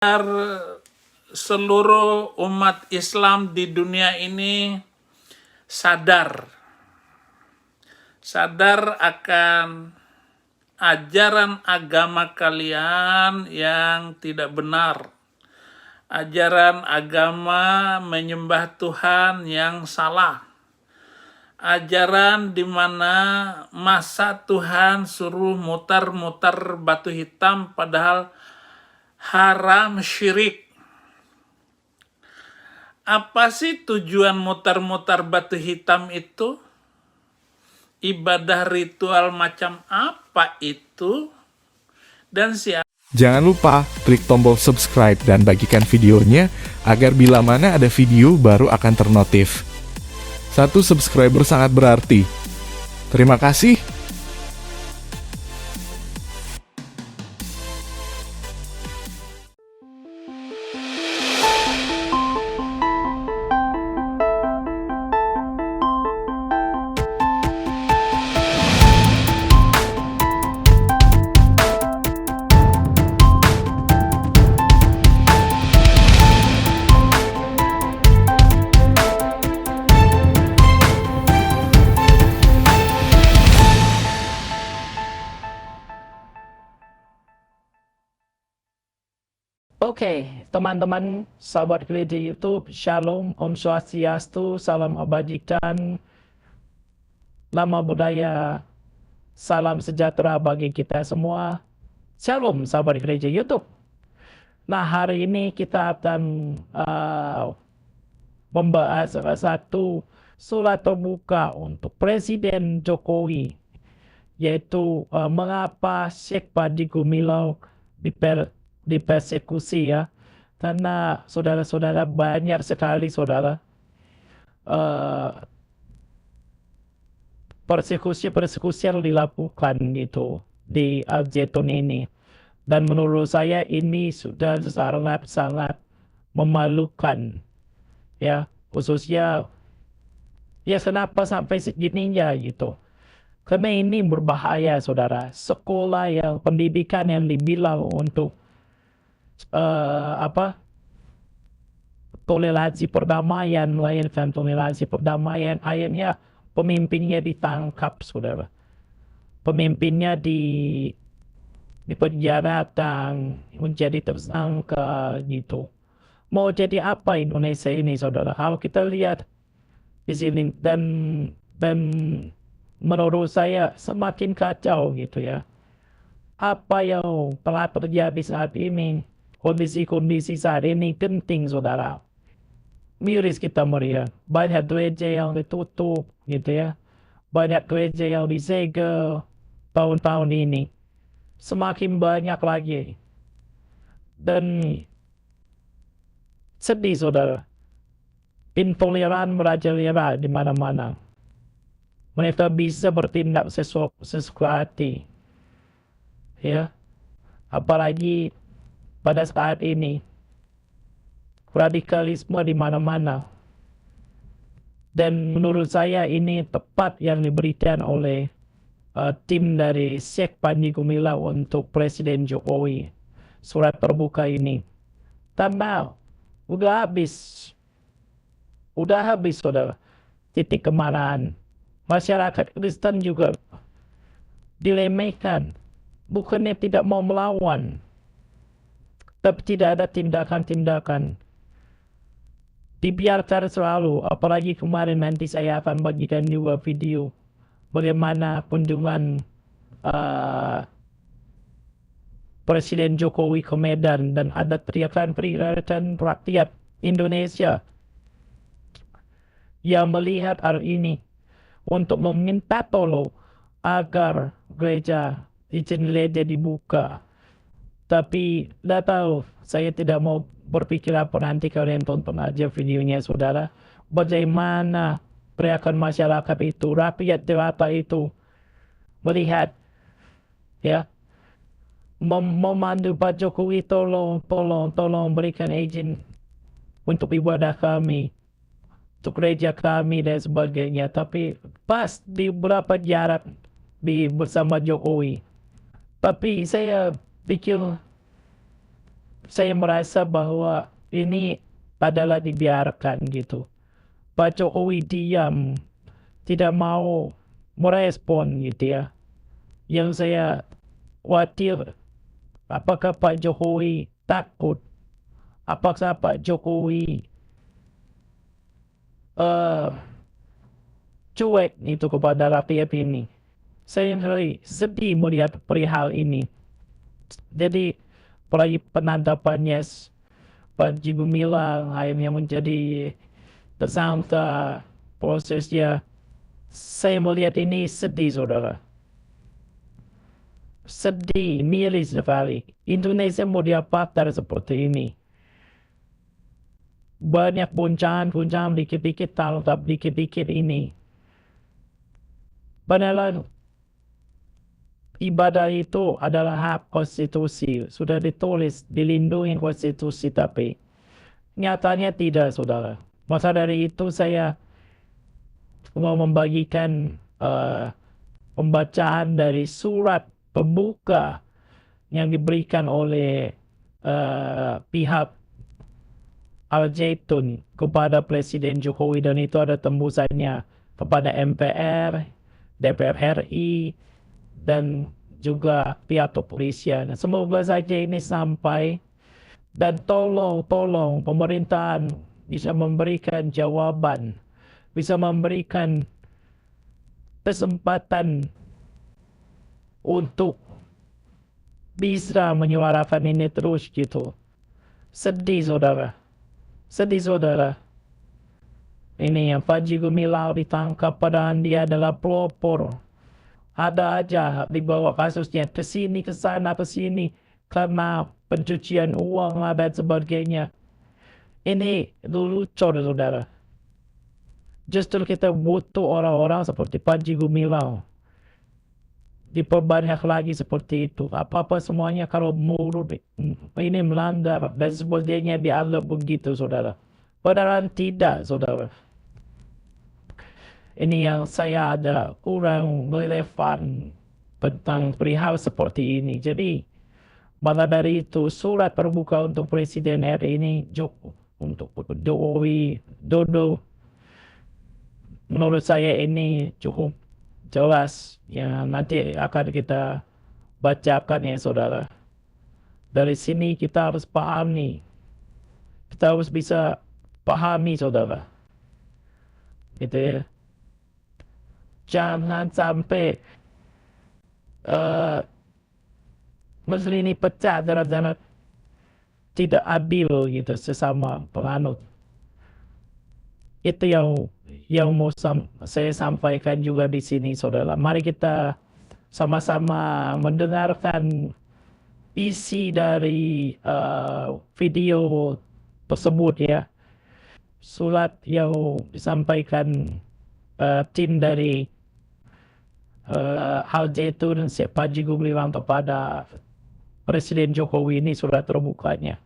Agar seluruh umat Islam di dunia ini sadar akan ajaran agama kalian yang tidak benar, ajaran agama menyembah Tuhan yang salah, ajaran di mana masa Tuhan suruh mutar-mutar batu hitam padahal haram syirik. Apa sih tujuan mutar-mutar batu hitam itu? Ibadah ritual macam apa itu? Dan siapa? Jangan lupa klik tombol subscribe dan bagikan videonya agar bila mana ada video baru akan ternotif. Satu subscriber sangat berarti. Terima kasih. Oke, teman-teman, sahabat gereja YouTube, Shalom, Om Swastiastu, Salam Kebajikan, Nama Budaya, Salam Sejahtera bagi kita semua. Shalom, sahabat gereja YouTube. Nah, hari ini kita akan membahas salah satu surat terbuka untuk Presiden Jokowi, yaitu mengapa Syekh Panji Gumilang dipersekusi ya, karena saudara-saudara banyak sekali saudara persekusi yang dilakukan gitu di Al Zaitun ini, dan menurut saya ini sudah sangat memalukan ya, khususnya ya kenapa sampai segininya gitu. Karena ini berbahaya saudara. Sekolah yang pendidikan yang dibilang untuk toleransi perdamaian, melahirkan toleransi perdamaian, akhirnya pemimpinnya ditangkap saudara. Pemimpinnya dipenjara dan menjadi tersangka gitu. Mau jadi apa Indonesia ini saudara? Kalau kita lihat di sini, dan menurut saya semakin kacau gitu ya. Apa yang telah terjadi saat ini, kondisi-kondisi saat ini genting saudara. Miris kita melihat banyak gereja yang ditutup gitu ya, banyak gereja yang disegel tahun-tahun ini, semakin banyak lagi, dan sedih saudara, intoleran merajalela di mana-mana. Mereka bisa bertindak sesuka hati ya, apalagi pada saat ini radikalisme di mana-mana. Dan menurut saya ini tepat yang diberikan oleh tim dari Syekh Panji Gumilang untuk Presiden Jokowi, surat terbuka ini. Karena udah habis saudara titik kemarahan. Masyarakat Kristen juga dilemehkan, bukannya tidak mau melawan, tapi tidak ada tindakan-tindakan. Dibiarkan selalu, apalagi kemarin nanti saya akan bagikan juga video bagaimana kunjungan Presiden Jokowi ke Medan, dan ada teriakan rakyat Indonesia yang melihat hal ini untuk meminta tolong agar izin gereja dibuka. Tapi tidak tahu, saya tidak mau berpikir apa, nanti kalian tonton aja videonya saudara, bagaimana teriakan masyarakat itu, rakyat jelata itu melihat ya, memandu Pak Jokowi, tolong berikan izin untuk ibadah kami, untuk gereja kami dan sebagainya. Tapi pas di beberapa jarak bersama Jokowi, tapi saya pikir saya merasa bahwa ini adalah dibiarkan gitu. Pak Jokowi diam, tidak mau merespon gitu ya. Yang saya khawatir, apakah Pak Jokowi takut? Apakah Pak Jokowi eh cuek itu kepada rakyat ini? Saya sedih melihat perihal ini. Jadi penangkapannya Panji Gumilang akhirnya menjadi tersangka, prosesnya, saya melihat ini sedih saudara. Sedih, miris sekali. Indonesia mau diapakan seperti ini. Banyak guncangan dikit-dikit tangkap, dikit-dikit ini. Padahal ibadah itu adalah hak konstitusi. Sudah ditulis, dilindungi konstitusi, tapi nyatanya tidak saudara. Maka dari itu saya mau membagikan pembacaan dari surat pembuka yang diberikan oleh pihak Al-Zaitun kepada Presiden Jokowi, dan itu ada tembusannya kepada MPR, DPR RI, dan juga pihak kepolisian. Semoga saja ini sampai, dan tolong pemerintahan bisa memberikan jawaban, bisa memberikan kesempatan untuk bisa menyuarakan ini terus gitu. Sedih saudara. Ini yang Panji Gumilang ditangkap padahal dia adalah pelopor. Ada aja dibawa kasusnya ke sini, ke sana, ke sini karena pencucian uang dan sebagainya. Ini lucu saudara. Justru kita butuh orang-orang seperti Panji Gumilang. Diperbanyak lagi seperti itu. Apa-apa semuanya kalau mulut ini melanggar dan sebagainya dianggap begitu saudara. Padahal tidak saudara. Ini yang saya ada kurang relevan tentang perihal seperti ini. Jadi maka dari itu surat terbuka untuk Presiden RI ini untuk Jokowi Dodo, menurut saya ini cukup jelas ya, nanti akan kita bacakan ya saudara. Dari sini kita harus pahami, kita harus bisa pahami saudara, gitu ya. Jangan sampai mesin ini pecah karena tidak adil gitu sesama penganut. Itu yang mau saya sampaikan juga di sini saudara. Mari kita sama-sama mendengarkan isi dari video tersebut ya. Surat yang disampaikan tim dari Al-Zaitun dan Panji Gumilang kepada Presiden Jokowi, ini surat terbukanya.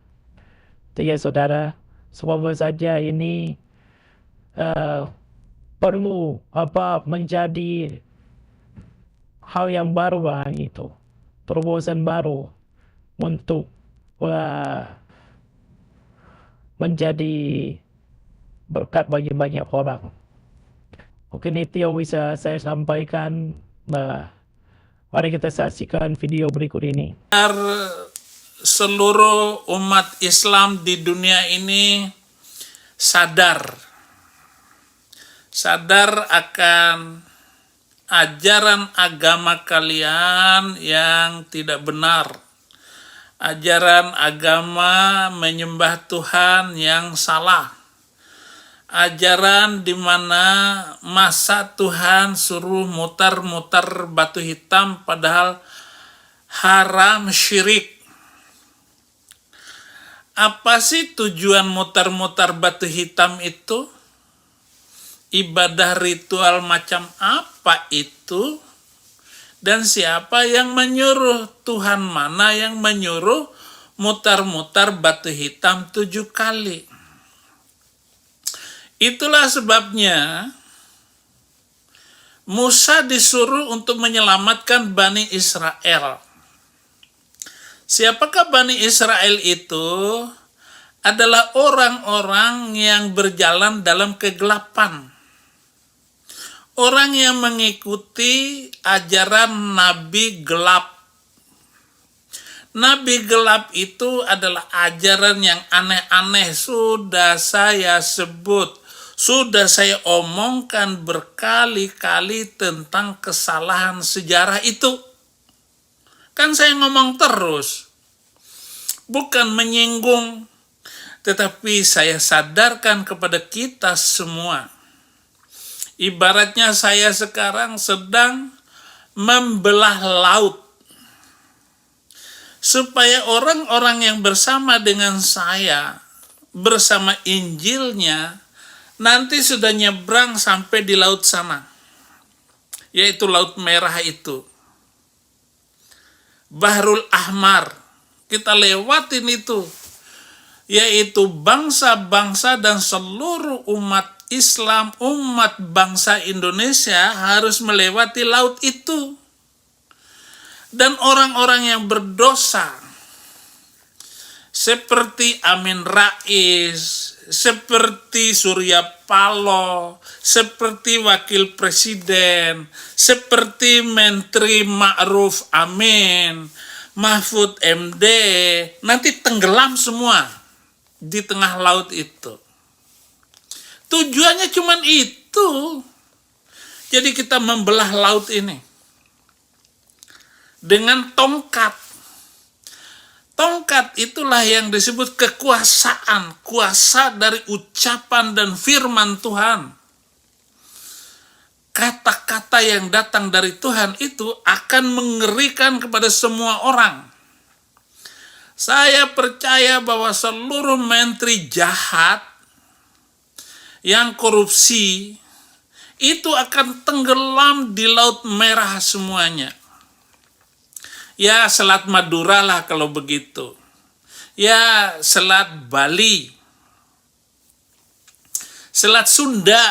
Ya saudara, semoga saja ini perlu menjadi hal yang baru itu, terobosan baru untuk menjadi berkat bagi banyak orang. Mungkin itu yang bisa saya sampaikan. Mari kita saksikan video berikut ini. Seluruh umat Islam di dunia ini sadar akan ajaran agama kalian yang tidak benar, ajaran agama menyembah Tuhan yang salah, ajaran di mana masa Tuhan suruh mutar-mutar batu hitam padahal haram, syirik. Apa sih tujuan mutar-mutar batu hitam itu? Ibadah ritual macam apa itu? Dan siapa yang menyuruh? Tuhan mana yang menyuruh mutar-mutar batu hitam 7 kali? Itulah sebabnya Musa disuruh untuk menyelamatkan Bani Israel. Siapakah Bani Israel itu? Adalah orang-orang yang berjalan dalam kegelapan. Orang yang mengikuti ajaran Nabi gelap. Nabi gelap itu adalah ajaran yang aneh-aneh. Sudah saya sebut, sudah saya omongkan berkali-kali tentang kesalahan sejarah itu. Kan saya ngomong terus, bukan menyinggung, tetapi saya sadarkan kepada kita semua. Ibaratnya saya sekarang sedang membelah laut, supaya orang-orang yang bersama dengan saya, bersama Injilnya, nanti sudah nyebrang sampai di laut sana, yaitu Laut Merah itu. Bahrul Ahmar, kita lewatin itu, yaitu bangsa-bangsa dan seluruh umat Islam, umat bangsa Indonesia harus melewati laut itu. Dan orang-orang yang berdosa, seperti Amin Rais, seperti Surya Paloh, seperti Wakil Presiden, seperti Menteri Ma'ruf Amin, Mahfud MD, nanti tenggelam semua di tengah laut itu. Tujuannya cuma itu. Jadi kita membelah laut ini dengan tongkat. Tongkat itulah yang disebut kekuasaan, kuasa dari ucapan dan firman Tuhan. Kata-kata yang datang dari Tuhan itu akan mengerikan kepada semua orang. Saya percaya bahwa seluruh menteri jahat yang korupsi itu akan tenggelam di Laut Merah semuanya. Ya, Selat Madura lah kalau begitu. Ya, Selat Bali, Selat Sunda.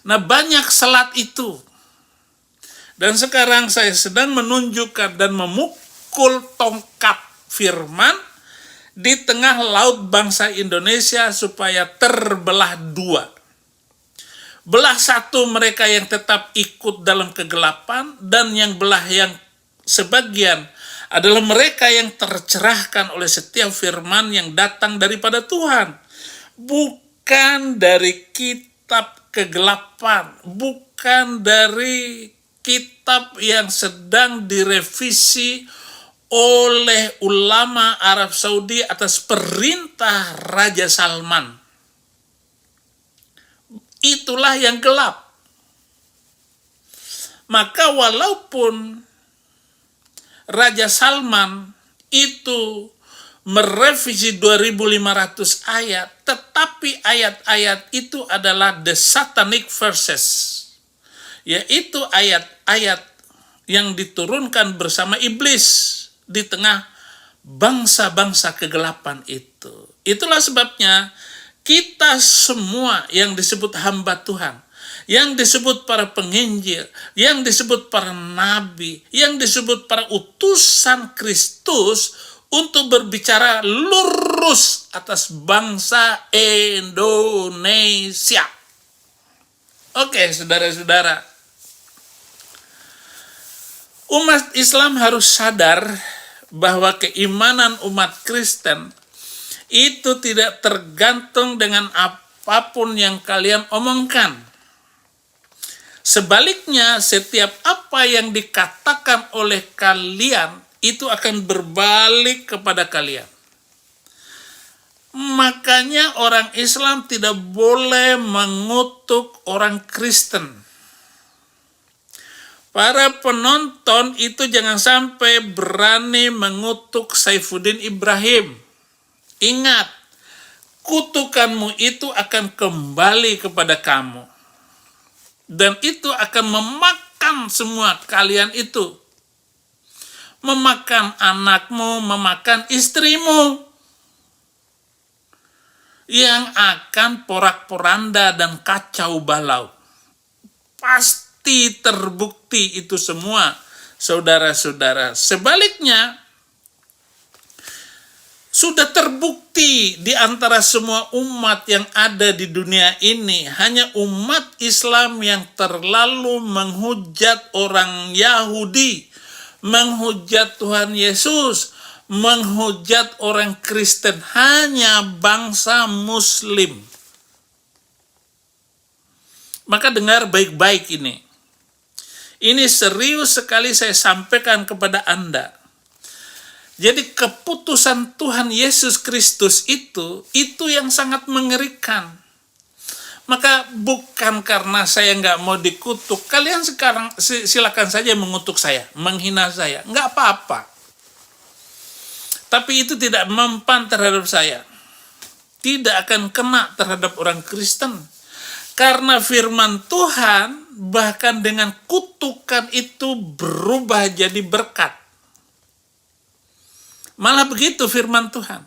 Nah, banyak selat itu. Dan sekarang saya sedang menunjukkan dan memukul tongkat firman di tengah laut bangsa Indonesia supaya terbelah dua. Belah satu mereka yang tetap ikut dalam kegelapan, dan yang belah yang sebagian adalah mereka yang tercerahkan oleh setiap firman yang datang daripada Tuhan. Bukan dari kitab kegelapan, bukan dari kitab yang sedang direvisi oleh ulama Arab Saudi atas perintah Raja Salman. Itulah yang gelap. Maka walaupun Raja Salman itu merevisi 2.500 ayat, tetapi ayat-ayat itu adalah the satanic verses, yaitu ayat-ayat yang diturunkan bersama iblis di tengah bangsa-bangsa kegelapan itu. Itulah sebabnya kita semua yang disebut hamba Tuhan, yang disebut para penginjil, yang disebut para nabi, yang disebut para utusan Kristus untuk berbicara lurus atas bangsa Indonesia. Oke, saudara-saudara, umat Islam harus sadar bahwa keimanan umat Kristen itu tidak tergantung dengan apapun yang kalian omongkan. Sebaliknya, setiap apa yang dikatakan oleh kalian itu akan berbalik kepada kalian. Makanya orang Islam tidak boleh mengutuk orang Kristen. Para penonton itu jangan sampai berani mengutuk Saifuddin Ibrahim. Ingat, kutukanmu itu akan kembali kepada kamu. Dan itu akan memakan semua kalian itu. Memakan anakmu, memakan istrimu. Yang akan porak-poranda dan kacau balau. Pasti terbukti itu semua saudara-saudara. Sebaliknya, sudah terbukti di antara semua umat yang ada di dunia ini, hanya umat Islam yang terlalu menghujat orang Yahudi, menghujat Tuhan Yesus, menghujat orang Kristen, hanya bangsa Muslim. Maka dengar baik-baik ini. Ini serius sekali saya sampaikan kepada Anda. Jadi keputusan Tuhan Yesus Kristus itu yang sangat mengerikan. Maka bukan karena saya nggak mau dikutuk, kalian sekarang silakan saja mengutuk saya, menghina saya, nggak apa-apa. Tapi itu tidak mempan terhadap saya. Tidak akan kena terhadap orang Kristen. Karena firman Tuhan bahkan dengan kutukan itu berubah jadi berkat. Malah begitu firman Tuhan.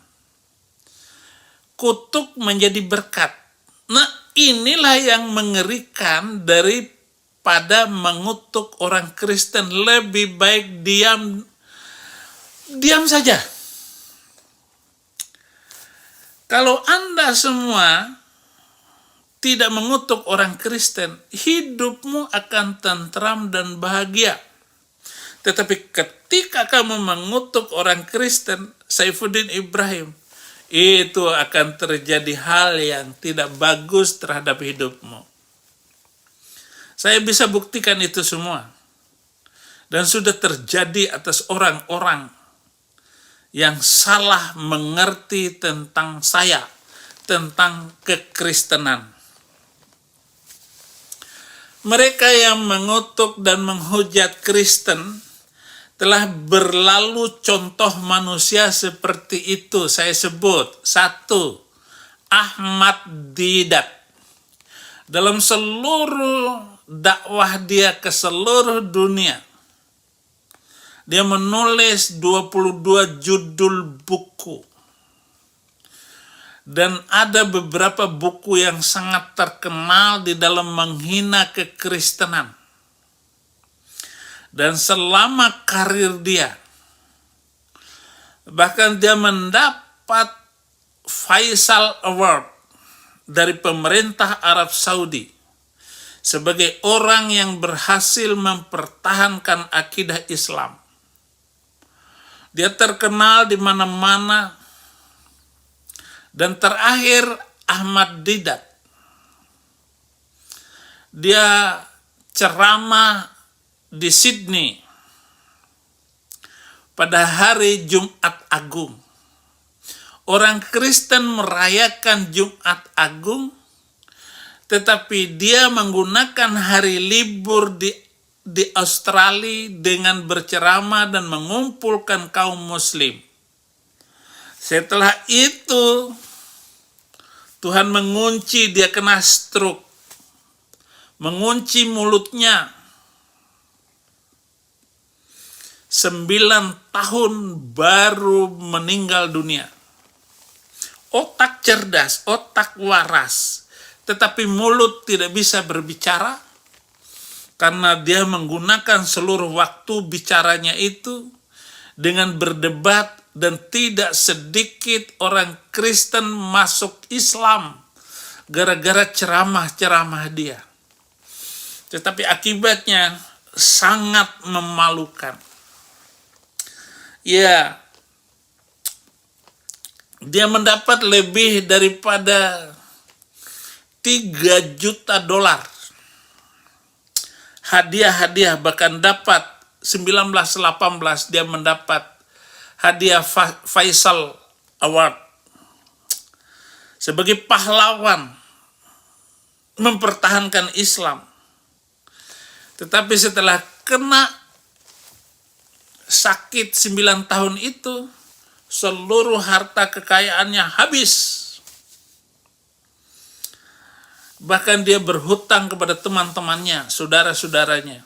Kutuk menjadi berkat. Nah, inilah yang mengerikan daripada mengutuk orang Kristen. Lebih baik diam saja. Kalau Anda semua tidak mengutuk orang Kristen, hidupmu akan tentram dan bahagia. Tetapi ketika kamu mengutuk orang Kristen, Saifuddin Ibrahim, itu akan terjadi hal yang tidak bagus terhadap hidupmu. Saya bisa buktikan itu semua. Dan sudah terjadi atas orang-orang yang salah mengerti tentang saya, tentang kekristenan. Mereka yang mengutuk dan menghujat Kristen telah berlalu contoh manusia seperti itu. Saya sebut, 1, Ahmad Didat. Dalam seluruh dakwah dia ke seluruh dunia, dia menulis 22 judul buku. Dan ada beberapa buku yang sangat terkenal di dalam menghina kekristenan. Dan selama karir dia, bahkan dia mendapat Faisal Award dari pemerintah Arab Saudi sebagai orang yang berhasil mempertahankan akidah Islam. Dia terkenal di mana-mana. Dan terakhir Ahmad Didat. Dia ceramah di Sydney pada hari Jumat Agung. Orang Kristen merayakan Jumat Agung, tetapi dia menggunakan hari libur di Australia dengan berceramah dan mengumpulkan kaum muslim. Setelah itu, Tuhan mengunci, dia kena stroke. Mengunci mulutnya. 9 tahun baru meninggal dunia. Otak cerdas, otak waras. Tetapi mulut tidak bisa berbicara. Karena dia menggunakan seluruh waktu bicaranya itu dengan berdebat. Dan tidak sedikit orang Kristen masuk Islam gara-gara ceramah-ceramah dia. Tetapi akibatnya sangat memalukan. Ya, dia mendapat lebih daripada 3 juta dolar. Hadiah-hadiah, bahkan dapat 1918 dia mendapat hadiah Faisal Award sebagai pahlawan mempertahankan Islam. Tetapi setelah kena sakit 9 tahun itu, seluruh harta kekayaannya habis. Bahkan dia berhutang kepada teman-temannya, saudara-saudaranya.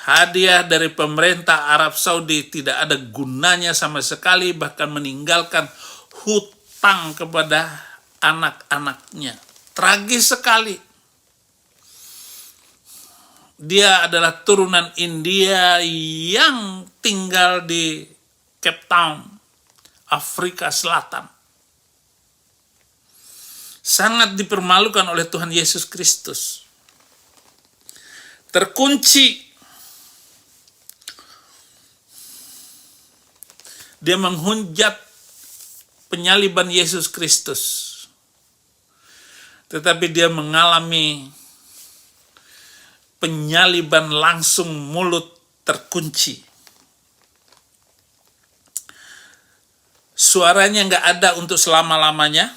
Hadiah dari pemerintah Arab Saudi tidak ada gunanya sama sekali, bahkan meninggalkan hutang kepada anak-anaknya. Tragis sekali. Dia adalah turunan India yang tinggal di Cape Town, Afrika Selatan. Sangat dipermalukan oleh Tuhan Yesus Kristus. Terkunci. Dia menghujat penyaliban Yesus Kristus. Tetapi dia mengalami penyaliban langsung, mulut terkunci. Suaranya nggak ada untuk selama-lamanya.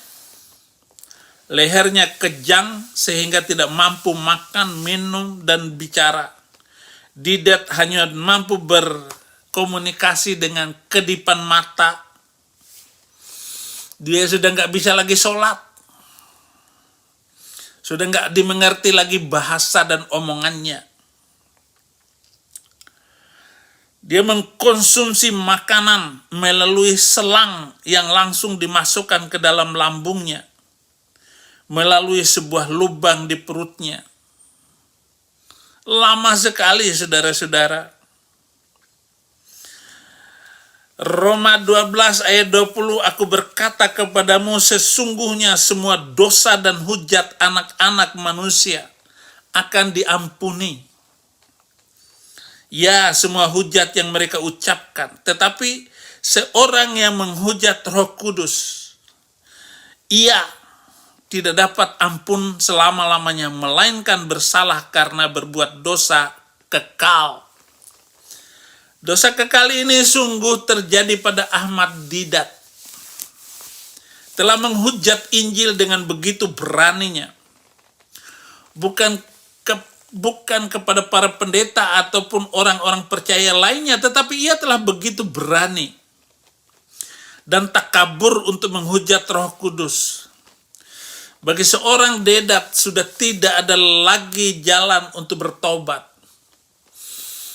Lehernya kejang sehingga tidak mampu makan, minum, dan bicara. Didat hanya mampu berkomunikasi dengan kedipan mata. Dia sudah nggak bisa lagi sholat. Sudah nggak dimengerti lagi bahasa dan omongannya. Dia mengkonsumsi makanan melalui selang yang langsung dimasukkan ke dalam lambungnya, melalui sebuah lubang di perutnya. Lama sekali, saudara-saudara. Roma 12 ayat 20, aku berkata kepadamu, sesungguhnya semua dosa dan hujat anak-anak manusia akan diampuni. Ya, semua hujat yang mereka ucapkan. Tetapi seorang yang menghujat Roh Kudus, ia tidak dapat ampun selama-lamanya, melainkan bersalah karena berbuat dosa kekal. Dosa kekal ini sungguh terjadi pada Ahmad Didat. Telah menghujat Injil dengan begitu beraninya. Bukan kepada para pendeta ataupun orang-orang percaya lainnya, tetapi ia telah begitu berani dan takabur untuk menghujat Roh Kudus. Bagi seorang Didat sudah tidak ada lagi jalan untuk bertobat.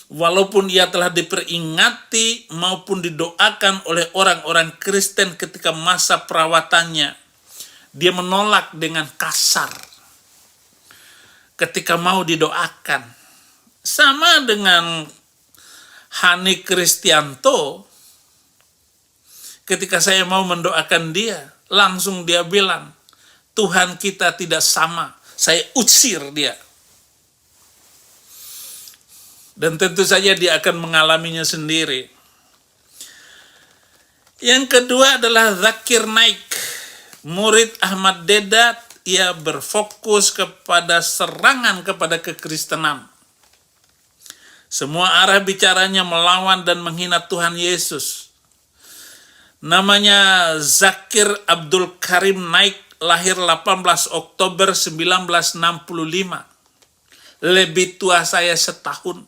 Walaupun ia telah diperingati maupun didoakan oleh orang-orang Kristen ketika masa perawatannya, dia menolak dengan kasar ketika mau didoakan. Sama dengan Hani Kristianto, ketika saya mau mendoakan dia, langsung dia bilang, Tuhan kita tidak sama, saya usir dia. Dan tentu saja dia akan mengalaminya sendiri. Yang kedua adalah Zakir Naik, murid Ahmad Didat. Ia berfokus kepada serangan kepada kekristenan. Semua arah bicaranya melawan dan menghina Tuhan Yesus. Namanya Zakir Abdul Karim Naik, lahir 18 Oktober 1965. Lebih tua saya setahun.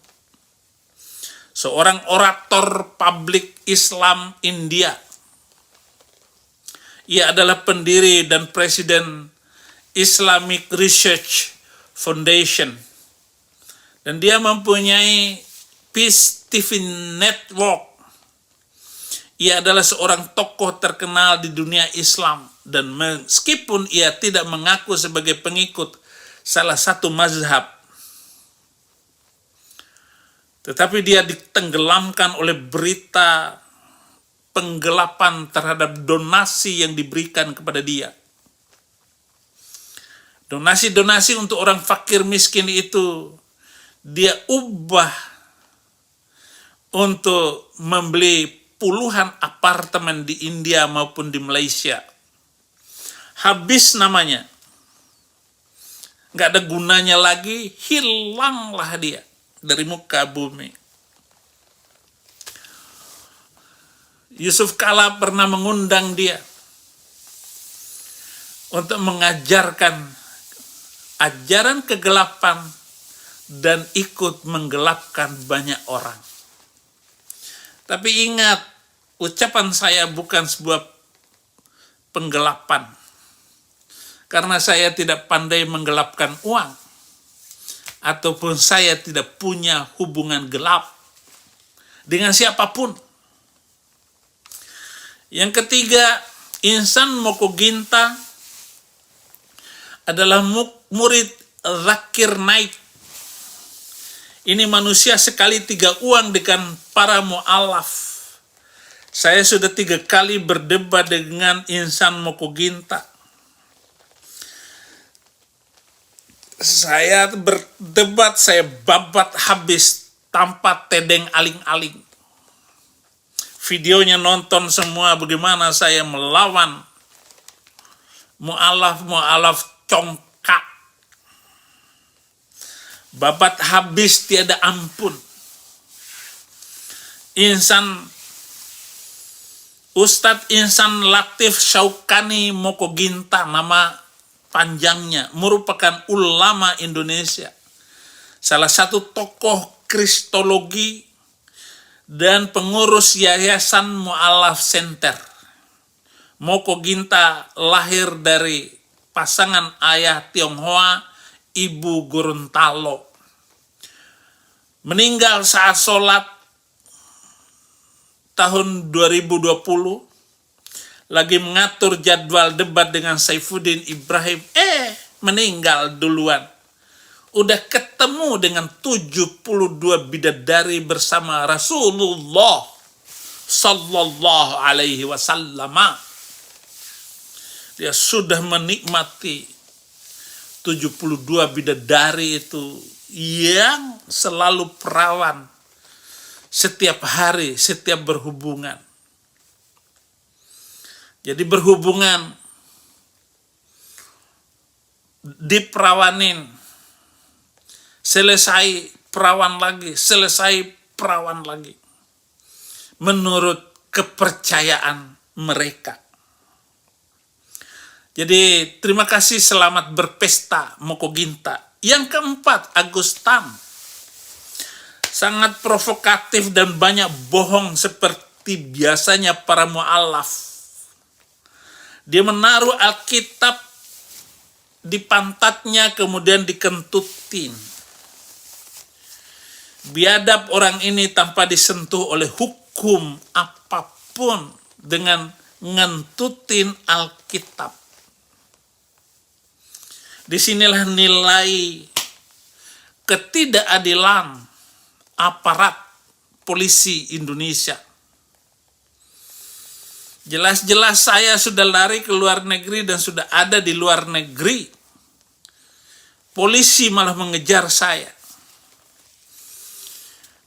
Seorang orator publik Islam India. Ia adalah pendiri dan presiden Islamic Research Foundation. Dan dia mempunyai Peace TV Network. Ia adalah seorang tokoh terkenal di dunia Islam. Dan meskipun ia tidak mengaku sebagai pengikut salah satu mazhab, tetapi dia ditenggelamkan oleh berita penggelapan terhadap donasi yang diberikan kepada dia. Donasi-donasi untuk orang fakir miskin itu dia ubah untuk membeli puluhan apartemen di India maupun di Malaysia. Habis namanya. Nggak ada gunanya lagi, hilanglah dia dari muka bumi. Yusuf Kala pernah mengundang dia untuk mengajarkan ajaran kegelapan dan ikut menggelapkan banyak orang. Tapi ingat, ucapan saya bukan sebuah penggelapan. Karena saya tidak pandai menggelapkan uang. Ataupun saya tidak punya hubungan gelap dengan siapapun. Yang ketiga, Insan Moko Ginta adalah murid Zakir Naik. Ini manusia sekali 3 uang dengan para mu'alaf. Saya sudah 3 kali berdebat dengan Insan Mokoginta. Saya berdebat, saya babat habis tanpa tedeng aling-aling. Videonya nonton semua bagaimana saya melawan mu'alaf congkak. Babat habis tiada ampun. Ustadz Insan Latif Syaukani Mokoginta, nama panjangnya, merupakan ulama Indonesia, salah satu tokoh kristologi dan pengurus Yayasan Mu'alaf Center. Mokoginta lahir dari pasangan ayah Tionghoa, ibu Gorontalo. Meninggal saat sholat tahun 2020, lagi mengatur jadwal debat dengan Saifuddin Ibrahim, meninggal duluan. Udah ketemu dengan 72 bidadari bersama Rasulullah Sallallahu Alaihi Wasallam. Dia sudah menikmati 72 bidadari itu yang selalu perawan setiap hari, setiap berhubungan. Jadi berhubungan, diperawanin, selesai perawan lagi, selesai perawan lagi. Menurut kepercayaan mereka. Jadi terima kasih, selamat berpesta Mokoginta. Yang keempat, Agustam. Sangat provokatif dan banyak bohong seperti biasanya para mu'alaf. Dia menaruh Alkitab di pantatnya kemudian dikentutin. Biadab orang ini tanpa disentuh oleh hukum apapun dengan ngentutin Alkitab. Disinilah nilai ketidakadilan aparat polisi Indonesia. Jelas-jelas saya sudah lari ke luar negeri dan sudah ada di luar negeri. Polisi malah mengejar saya.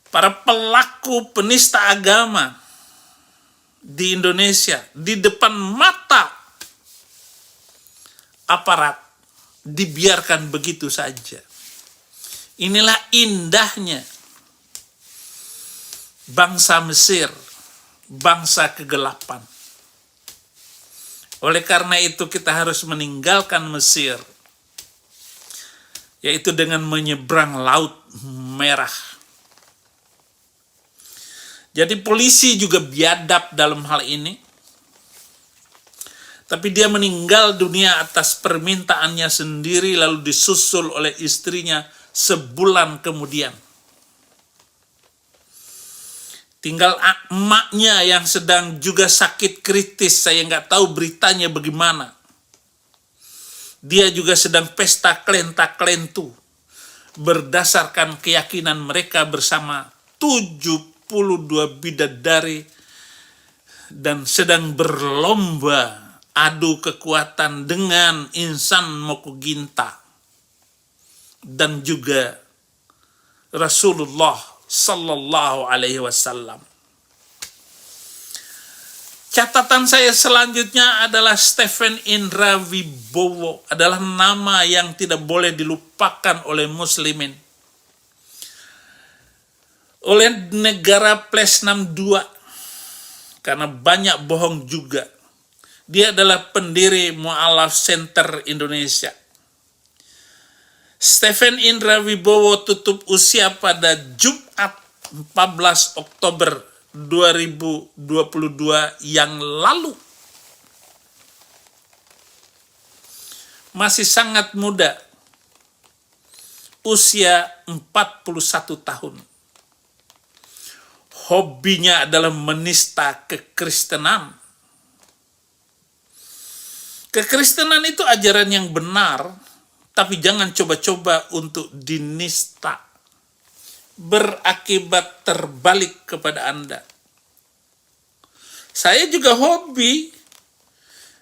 Para pelaku penista agama di Indonesia di depan mata aparat dibiarkan begitu saja. Inilah indahnya bangsa Mesir, bangsa kegelapan. Oleh karena itu kita harus meninggalkan Mesir, yaitu dengan menyeberang Laut Merah. Jadi polisi juga biadab dalam hal ini. Tapi dia meninggal dunia atas permintaannya sendiri, lalu disusul oleh istrinya sebulan kemudian. Tinggal emaknya yang sedang juga sakit kritis, saya nggak tahu beritanya bagaimana. Dia juga sedang pesta klenta-klentu, berdasarkan keyakinan mereka bersama 72 bidadari, dan sedang berlomba adu kekuatan dengan Insan Mokoginta dan juga Rasulullah Sallallahu Alaihi Wasallam. Catatan saya selanjutnya adalah Stephen Indra Wibowo adalah nama yang tidak boleh dilupakan oleh muslimin. Oleh negara plus 62, karena banyak bohong juga. Dia adalah pendiri Mu'alaf Center Indonesia. Stephen Indra Wibowo tutup usia pada Jumat 14 Oktober 2022 yang lalu. Masih sangat muda, usia 41 tahun. Hobinya adalah menista kekristenan. Kekristenan itu ajaran yang benar, tapi jangan coba-coba untuk dinista. berakibat terbalik kepada Anda. Saya juga hobi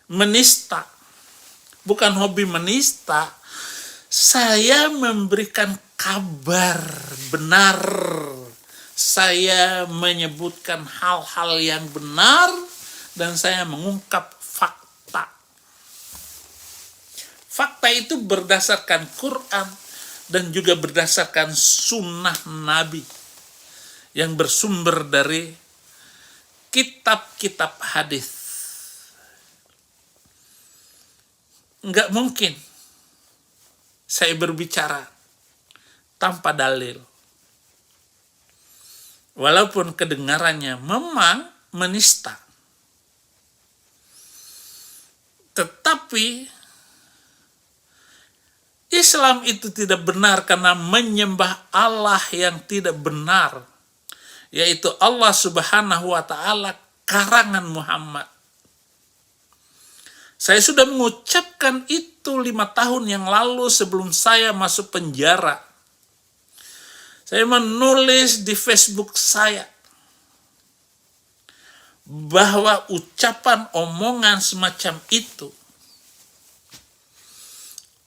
menista. Bukan hobi menista, saya memberikan kabar benar. Saya menyebutkan hal-hal yang benar dan saya mengungkap fakta. Fakta itu berdasarkan Quran dan juga berdasarkan sunnah Nabi yang bersumber dari kitab-kitab hadis. Enggak mungkin saya berbicara tanpa dalil. Walaupun kedengarannya memang menista. Tetapi Islam itu tidak benar karena menyembah Allah yang tidak benar, yaitu Allah Subhanahu wa Ta'ala karangan Muhammad. Saya sudah mengucapkan itu 5 tahun yang lalu sebelum saya masuk penjara. Saya menulis di Facebook saya bahwa ucapan omongan semacam itu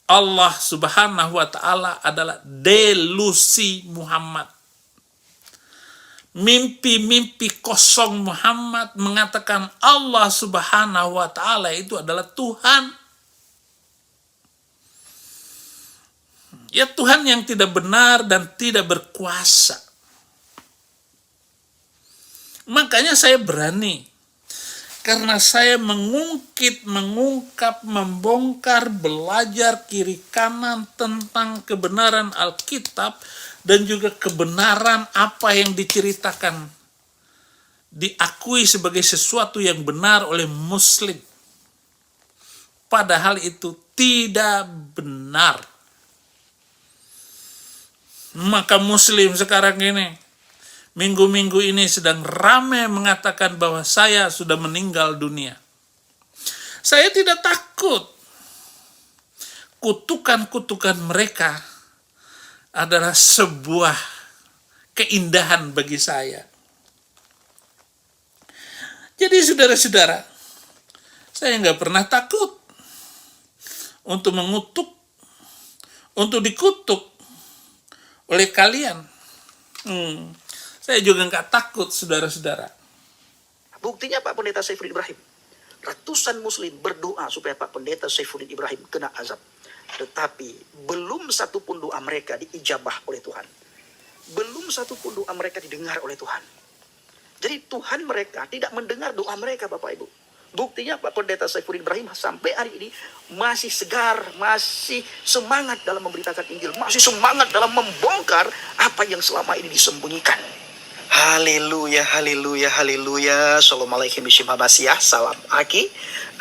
Allah Subhanahu wa Ta'ala adalah delusi Muhammad. Mimpi-mimpi kosong Muhammad mengatakan Allah Subhanahu wa Ta'ala itu adalah Tuhan. Ya, Tuhan yang tidak benar dan tidak berkuasa. Makanya saya berani, karena saya mengungkap, membongkar, belajar kiri kanan tentang kebenaran Alkitab dan juga kebenaran apa yang diceritakan, diakui sebagai sesuatu yang benar oleh Muslim. Padahal itu tidak benar. Maka Muslim sekarang ini, minggu-minggu ini sedang ramai mengatakan bahwa saya sudah meninggal dunia. Saya tidak takut. Kutukan-kutukan mereka adalah sebuah keindahan bagi saya. Jadi saudara-saudara, saya nggak pernah takut untuk mengutuk, untuk dikutuk oleh kalian. Saya juga nggak takut, saudara-saudara. Buktinya Pak Pendeta Saifuddin Ibrahim. Ratusan muslim berdoa supaya Pak Pendeta Saifuddin Ibrahim kena azab. Tetapi belum satu pun doa mereka diijabah oleh Tuhan. Belum satu pun doa mereka didengar oleh Tuhan. Jadi Tuhan mereka tidak mendengar doa mereka, Bapak Ibu. Buktinya Pak Pendeta Saifuddin Ibrahim sampai hari ini masih segar, masih semangat dalam memberitakan Injil, masih semangat dalam membongkar apa yang selama ini disembunyikan. Haleluya, haleluya, haleluya. Assalamualaikum warahmatullahi wabarakatuh. Salam Aki.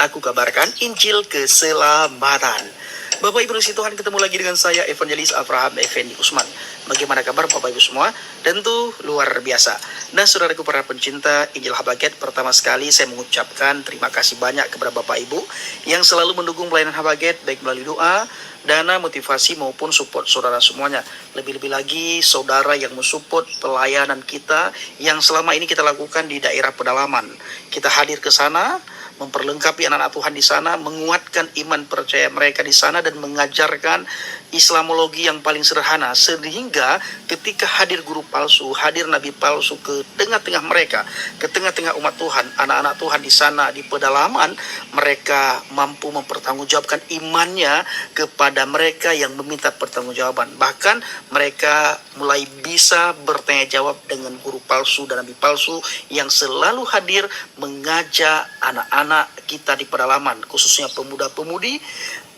Aku kabarkan Injil keselamatan. Bapak Ibu Tuhan, ketemu lagi dengan saya Evangelis Abraham Effendi Usman. Bagaimana kabar Bapak Ibu semua? Tentu luar biasa. Dan saudaraku para pencinta Injil Habaget, pertama sekali saya mengucapkan terima kasih banyak kepada Bapak Ibu yang selalu mendukung pelayanan Habaget, baik melalui doa, dana, motivasi maupun support saudara semuanya. Lebih-lebih lagi saudara yang mensupport pelayanan kita yang selama ini kita lakukan di daerah pedalaman. Kita hadir ke sana, memperlengkapi anak-anak Tuhan di sana, menguatkan iman percaya mereka di sana dan mengajarkan Islamologi yang paling sederhana, sehingga ketika hadir guru palsu, hadir nabi palsu ke tengah-tengah mereka, ke tengah-tengah umat Tuhan, anak-anak Tuhan di sana di pedalaman, mereka mampu mempertanggungjawabkan imannya kepada mereka yang meminta pertanggungjawaban. Bahkan mereka mulai bisa bertanya jawab dengan guru palsu dan nabi palsu yang selalu hadir mengajak anak-anak kita di pedalaman, khususnya pemuda-pemudi,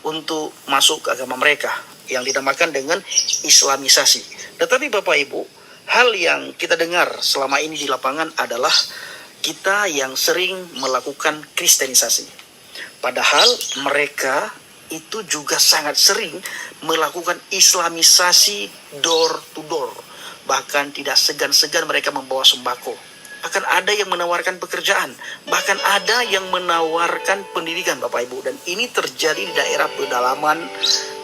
untuk masuk ke agama mereka yang dinamakan dengan Islamisasi. Tetapi Bapak Ibu, hal yang kita dengar selama ini di lapangan adalah kita yang sering melakukan Kristenisasi. Padahal mereka itu juga sangat sering melakukan Islamisasi door to door. Bahkan tidak segan-segan mereka membawa sembako. Bahkan ada yang menawarkan pekerjaan. Bahkan ada yang menawarkan pendidikan Bapak Ibu. Dan ini terjadi di daerah pedalaman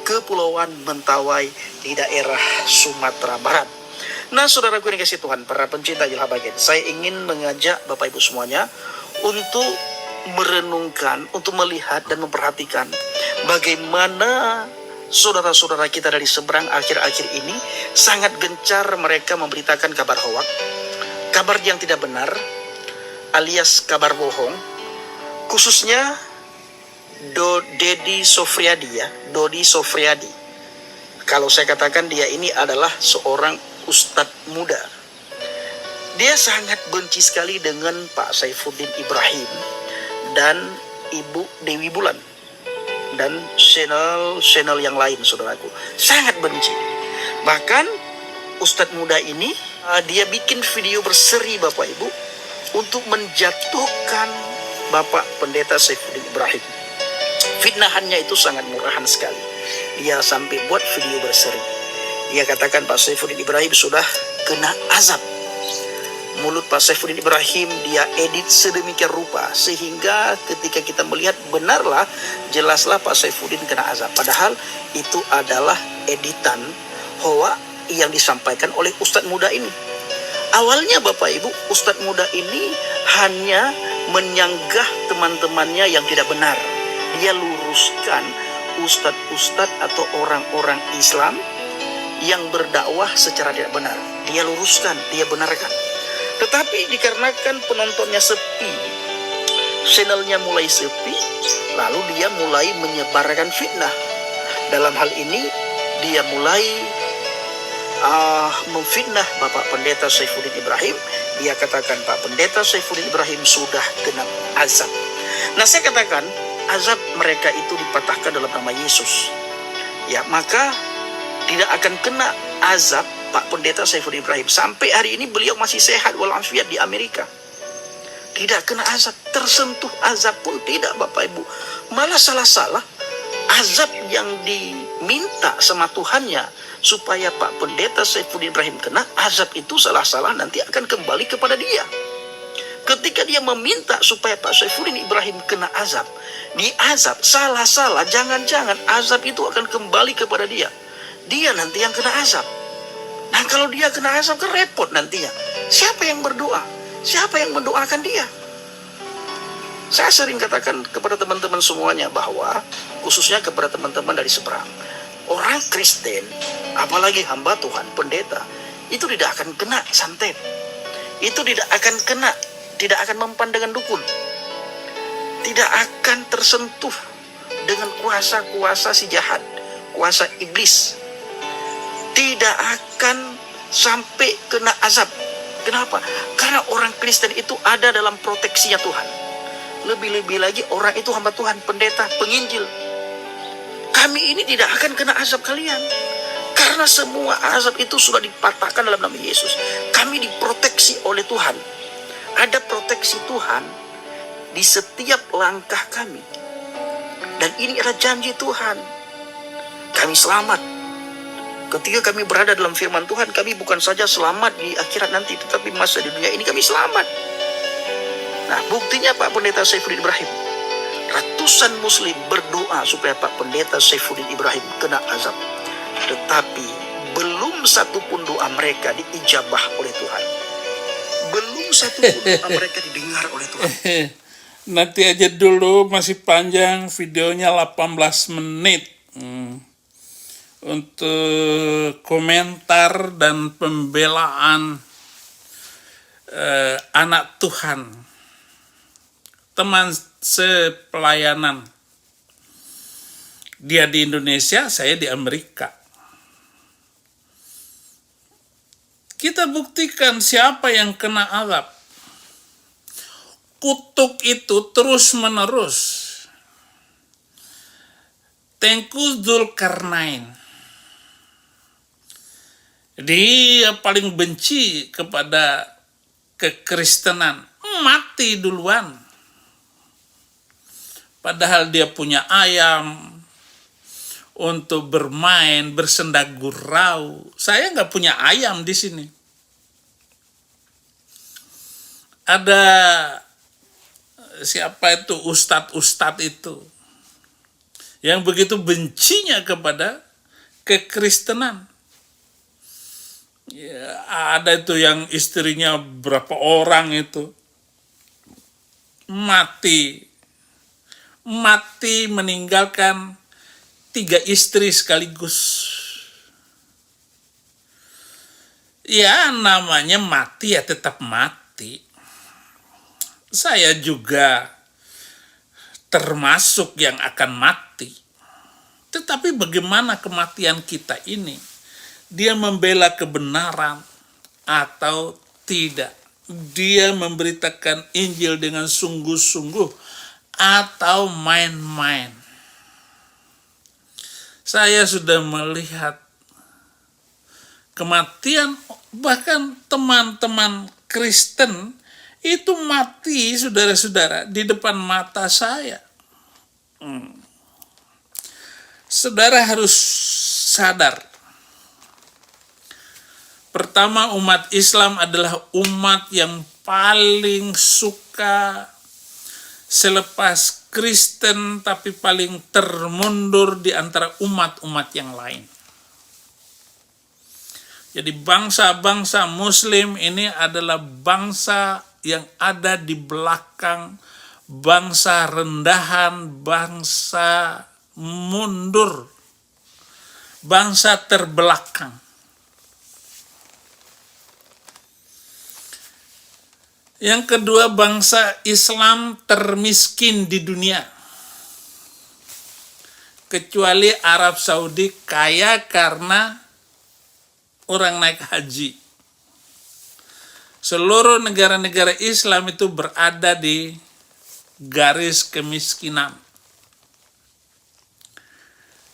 Kepulauan Mentawai di daerah Sumatera Barat. Nah, saudaraku yang kasih Tuhan, para pencinta Yelha Bagian, saya ingin mengajak Bapak Ibu semuanya untuk merenungkan, untuk melihat dan memperhatikan bagaimana saudara-saudara kita dari seberang akhir-akhir ini sangat gencar mereka memberitakan kabar hoak, kabar yang tidak benar, alias kabar bohong, khususnya Dodi Sofriadi. Kalau saya katakan dia ini adalah seorang ustadz muda. Dia sangat benci sekali dengan Pak Saifuddin Ibrahim dan Ibu Dewi Bulan dan channel yang lain, saudaraku. Sangat benci. Bahkan ustadz muda ini dia bikin video berseri Bapak Ibu untuk menjatuhkan Bapak Pendeta Saifuddin Ibrahim. Fitnahannya itu sangat murahan sekali. Dia sampai buat video berseri. Dia katakan Pak Saifuddin Ibrahim sudah kena azab. Mulut Pak Saifuddin Ibrahim dia edit sedemikian rupa sehingga ketika kita melihat benarlah, jelaslah Pak Saifuddin kena azab. Padahal itu adalah editan hoak yang disampaikan oleh ustadz muda ini. Awalnya Bapak Ibu, ustadz muda ini hanya menyanggah teman-temannya yang tidak benar. Dia luruskan ustadz-ustadz atau orang-orang Islam yang berdakwah secara tidak benar. Dia luruskan, dia benarkan. Tetapi dikarenakan penontonnya sepi, channelnya mulai sepi, lalu dia mulai menyebarkan fitnah. Dalam hal ini, dia mulai memfitnah Bapak Pendeta Saifuddin Ibrahim. Dia katakan Pak Pendeta Saifuddin Ibrahim sudah kena azab. Nah, saya katakan azab mereka itu dipatahkan dalam nama Yesus. Ya, maka tidak akan kena azab Pak Pendeta Saifuddin Ibrahim. Sampai hari ini beliau masih sehat walafiat di Amerika. Tidak kena azab, tersentuh azab pun tidak Bapak Ibu. Malah salah-salah azab yang diminta sama Tuhannya supaya Pak Pendeta Saifuddin Ibrahim kena azab itu salah-salah nanti akan kembali kepada dia. Ketika dia meminta supaya Pak Saifuddin Ibrahim kena azab, diazab salah-salah, jangan-jangan azab itu akan kembali kepada dia. Dia nanti yang kena azab. Nah, kalau dia kena azab kan repot nantinya. Siapa yang berdoa? Siapa yang mendoakan dia? Saya sering katakan kepada teman-teman semuanya bahwa khususnya kepada teman-teman dari seberang, orang Kristen, apalagi hamba Tuhan, pendeta, itu tidak akan kena santet. Itu tidak akan kena, tidak akan mempan dengan dukun. Tidak akan tersentuh dengan kuasa-kuasa si jahat, kuasa iblis. Tidak akan sampai kena azab. Kenapa? Karena orang Kristen itu ada dalam proteksinya Tuhan. Lebih-lebih lagi orang itu hamba Tuhan, pendeta, penginjil. Kami ini tidak akan kena azab kalian. Karena semua azab itu sudah dipatahkan dalam nama Yesus. Kami diproteksi oleh Tuhan. Ada proteksi Tuhan di setiap langkah kami. Dan ini adalah janji Tuhan. Kami selamat. Ketika kami berada dalam firman Tuhan, kami bukan saja selamat di akhirat nanti, tetapi masa di dunia ini kami selamat. Nah, buktinya Pak Pendeta Saifuddin Ibrahim. Ratusan muslim berdoa supaya Pak Pendeta Saifuddin Ibrahim kena azab. Tetapi belum satu pun doa mereka diijabah oleh Tuhan. Belum satu pun doa mereka didengar oleh Tuhan. Nanti aja dulu, masih panjang videonya 18 menit. Untuk komentar dan pembelaan anak Tuhan, teman sepelayanan. Dia di Indonesia, saya di Amerika. Kita buktikan siapa yang kena azab. Kutuk itu terus menerus. Tengku Zulkarnain. Dia paling benci kepada kekristenan, mati duluan. Padahal dia punya ayam untuk bermain, bersenda gurau. Saya nggak punya ayam di sini. Ada siapa itu ustadz itu yang begitu bencinya kepada kekristenan. Ya, ada itu yang istrinya berapa orang itu mati meninggalkan 3 istri sekaligus. Ya namanya mati ya tetap mati. Saya juga termasuk yang akan mati. Tetapi bagaimana kematian kita ini? Dia membela kebenaran atau tidak? Dia memberitakan Injil dengan sungguh-sungguh atau main-main? Saya sudah melihat kematian, bahkan teman-teman Kristen itu mati, saudara-saudara, di depan mata saya. Saudara harus sadar. Pertama, umat Islam adalah umat yang paling suka selepas Kristen, tapi paling termundur di antara umat-umat yang lain. Jadi bangsa-bangsa Muslim ini adalah bangsa yang ada di belakang, bangsa rendahan, bangsa mundur, bangsa terbelakang. Yang kedua, bangsa Islam termiskin di dunia. Kecuali Arab Saudi kaya karena orang naik haji. Seluruh negara-negara Islam itu berada di garis kemiskinan.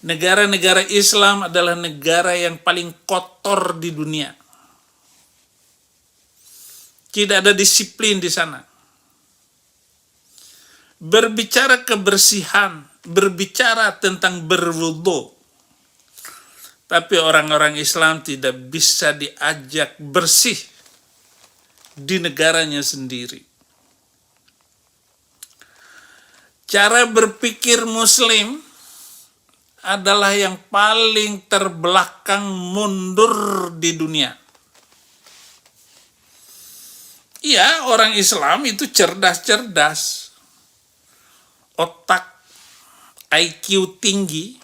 Negara-negara Islam adalah negara yang paling kotor di dunia. Tidak ada disiplin di sana. Berbicara kebersihan, berbicara tentang berwudu, tapi orang-orang Islam tidak bisa diajak bersih di negaranya sendiri. Cara berpikir Muslim adalah yang paling terbelakang, mundur di dunia. Ya, orang Islam itu cerdas-cerdas, otak IQ tinggi,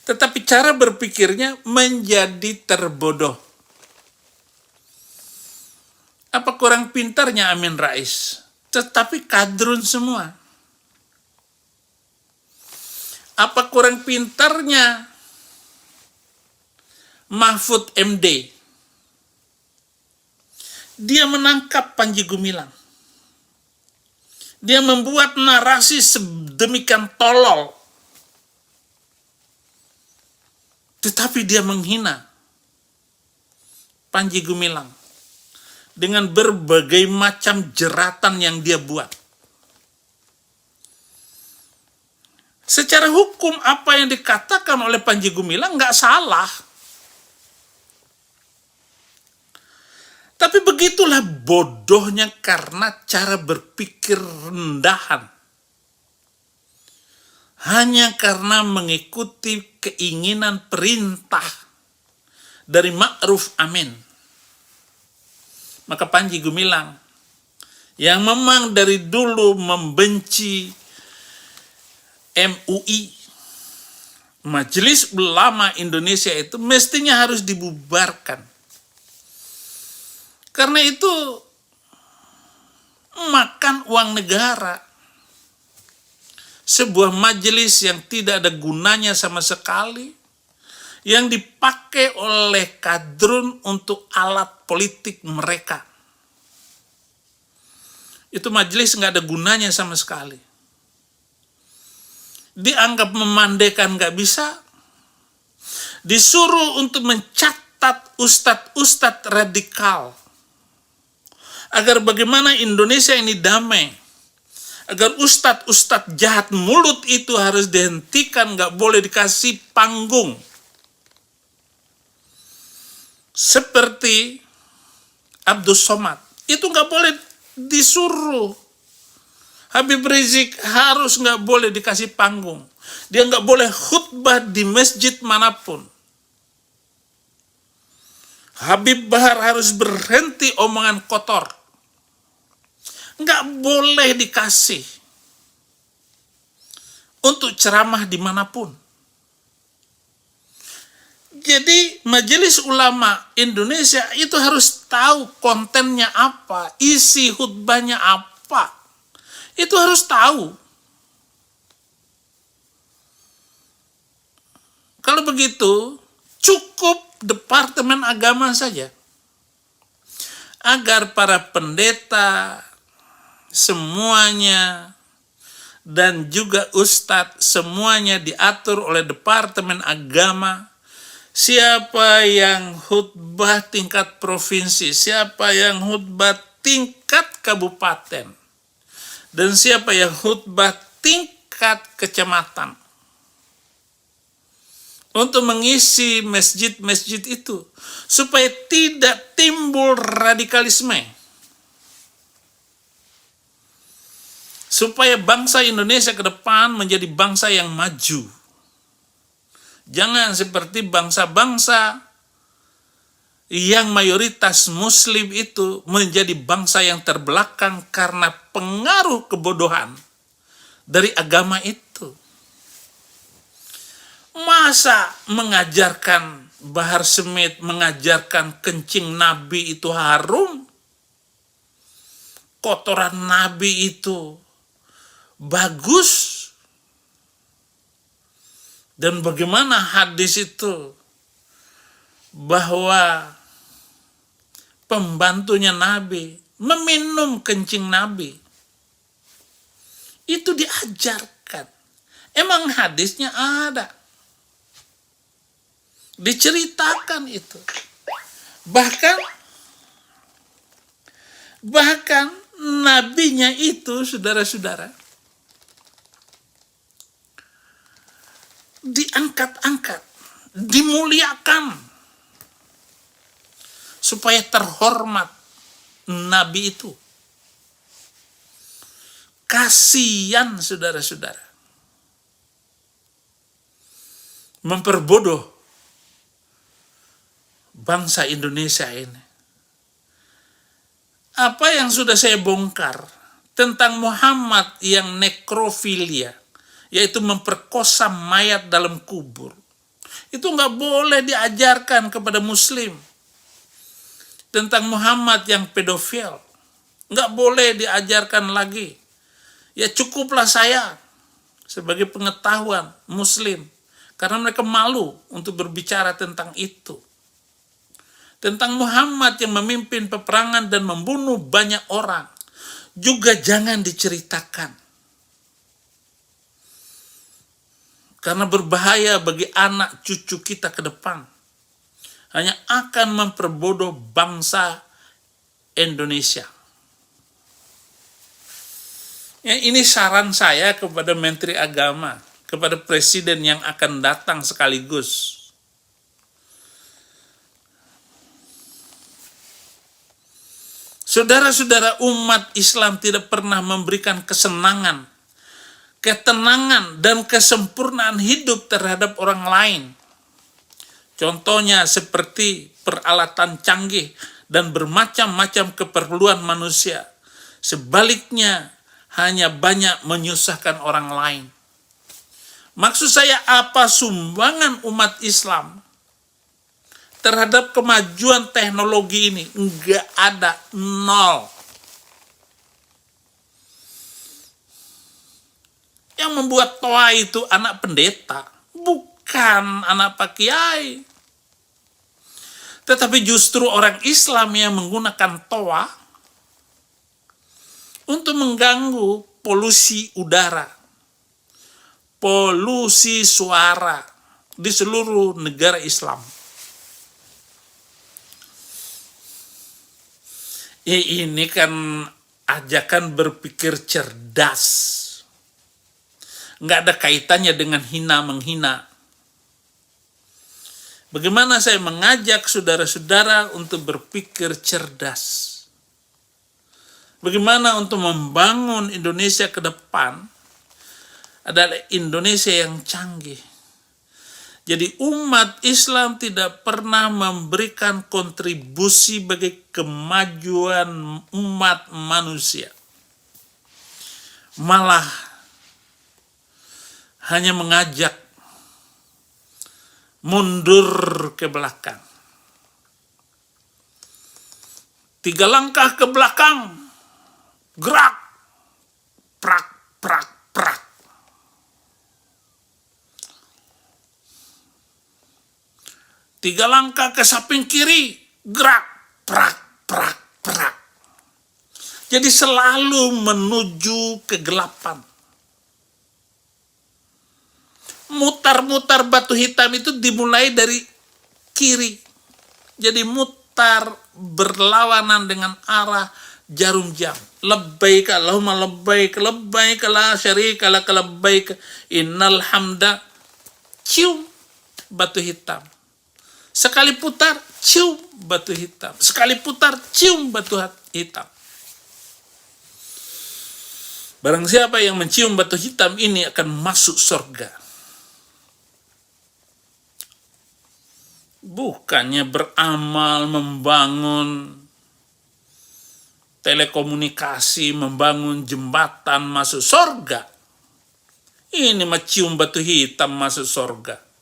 tetapi cara berpikirnya menjadi terbodoh. Apa kurang pintarnya Amin Rais? Tetapi kadrun semua. Apa kurang pintarnya Mahfud MD? Dia menangkap Panji Gumilang. Dia membuat narasi sedemikian tolol. Tetapi dia menghina Panji Gumilang dengan berbagai macam jeratan yang dia buat. Secara hukum apa yang dikatakan oleh Panji Gumilang nggak salah. Tapi begitulah bodohnya karena cara berpikir rendahan. Hanya karena mengikuti keinginan perintah dari Ma'ruf Amin. Maka Panji Gumilang yang memang dari dulu membenci MUI, Majelis Ulama Indonesia, itu mestinya harus dibubarkan. Karena itu makan uang negara. Sebuah majelis yang tidak ada gunanya sama sekali, yang dipakai oleh kadrun untuk alat politik mereka. Itu majelis nggak ada gunanya sama sekali. Dianggap memandaikan nggak bisa. Disuruh untuk mencatat ustadz-ustadz radikal. Agar bagaimana Indonesia ini damai. Agar ustadz-ustadz jahat mulut itu harus dihentikan, nggak boleh dikasih panggung. Seperti Abdus Somad. Itu nggak boleh disuruh. Habib Rizik harus nggak boleh dikasih panggung. Dia nggak boleh khutbah di masjid manapun. Habib Bahar harus berhenti omongan kotor. Nggak boleh dikasih untuk ceramah dimanapun. Jadi Majelis Ulama Indonesia itu harus tahu kontennya apa, isi khutbahnya apa. Itu harus tahu. Kalau begitu, cukup Departemen Agama saja. Agar para pendeta semuanya dan juga ustadz semuanya diatur oleh Departemen Agama. Siapa yang khutbah tingkat provinsi, siapa yang khutbah tingkat kabupaten, dan siapa yang khutbah tingkat kecamatan. Untuk mengisi masjid-masjid itu, supaya tidak timbul radikalisme. Supaya bangsa Indonesia ke depan menjadi bangsa yang maju. Jangan seperti bangsa-bangsa yang mayoritas Muslim itu menjadi bangsa yang terbelakang karena pengaruh kebodohan dari agama itu. Masa mengajarkan Bahar Smith, mengajarkan kencing Nabi itu harum? Kotoran Nabi itu bagus? Dan bagaimana hadis itu bahwa pembantunya Nabi meminum kencing Nabi? Itu diajarkan. Emang hadisnya ada. Diceritakan itu. Bahkan nabinya itu, saudara-saudara, diangkat-angkat, dimuliakan supaya terhormat nabi itu. Kasihan saudara-saudara, memperbodoh bangsa Indonesia ini. Apa yang sudah saya bongkar tentang Muhammad yang nekrofilia, yaitu memperkosa mayat dalam kubur, itu nggak boleh diajarkan kepada Muslim. Tentang Muhammad yang pedofil, nggak boleh diajarkan lagi. Ya cukuplah saya sebagai pengetahuan Muslim, karena mereka malu untuk berbicara tentang itu. Tentang Muhammad yang memimpin peperangan dan membunuh banyak orang, juga jangan diceritakan. Karena berbahaya bagi anak cucu kita ke depan. Hanya akan memperbodoh bangsa Indonesia. Ya, ini saran saya kepada Menteri Agama, kepada Presiden yang akan datang sekaligus. Saudara-saudara, umat Islam tidak pernah memberikan kesenangan, ketenangan, dan kesempurnaan hidup terhadap orang lain. Contohnya seperti peralatan canggih dan bermacam-macam keperluan manusia. Sebaliknya, hanya banyak menyusahkan orang lain. Maksud saya, apa sumbangan umat Islam terhadap kemajuan teknologi ini? Enggak ada, nol. Yang membuat toa itu anak pendeta, bukan anak pak kiai. Tetapi justru orang Islam yang menggunakan toa untuk mengganggu polusi udara, polusi suara di seluruh negara Islam. Ya, ini kan ajakan berpikir cerdas. Nggak ada kaitannya dengan hina-menghina. Bagaimana saya mengajak saudara-saudara untuk berpikir cerdas. Bagaimana untuk membangun Indonesia ke depan adalah Indonesia yang canggih. Jadi umat Islam tidak pernah memberikan kontribusi bagi kemajuan umat manusia. Malah hanya mengajak mundur ke belakang. 3 langkah ke belakang, gerak, prak, prak, prak. Tiga langkah ke samping kiri, gerak, prak, prak, prak. Jadi selalu menuju kegelapan. Mutar-mutar batu hitam itu dimulai dari kiri. Jadi mutar berlawanan dengan arah jarum jam. Labbaik Allahumma labbaik, labbaik la syarika lak, labbaik innal hamda. Cium batu hitam. Sekali putar, cium batu hitam. Sekali putar, cium batu hitam. Barang siapa yang mencium batu hitam ini akan masuk surga. Bukannya beramal, membangun telekomunikasi, membangun jembatan masuk surga. Ini mencium batu hitam masuk surga.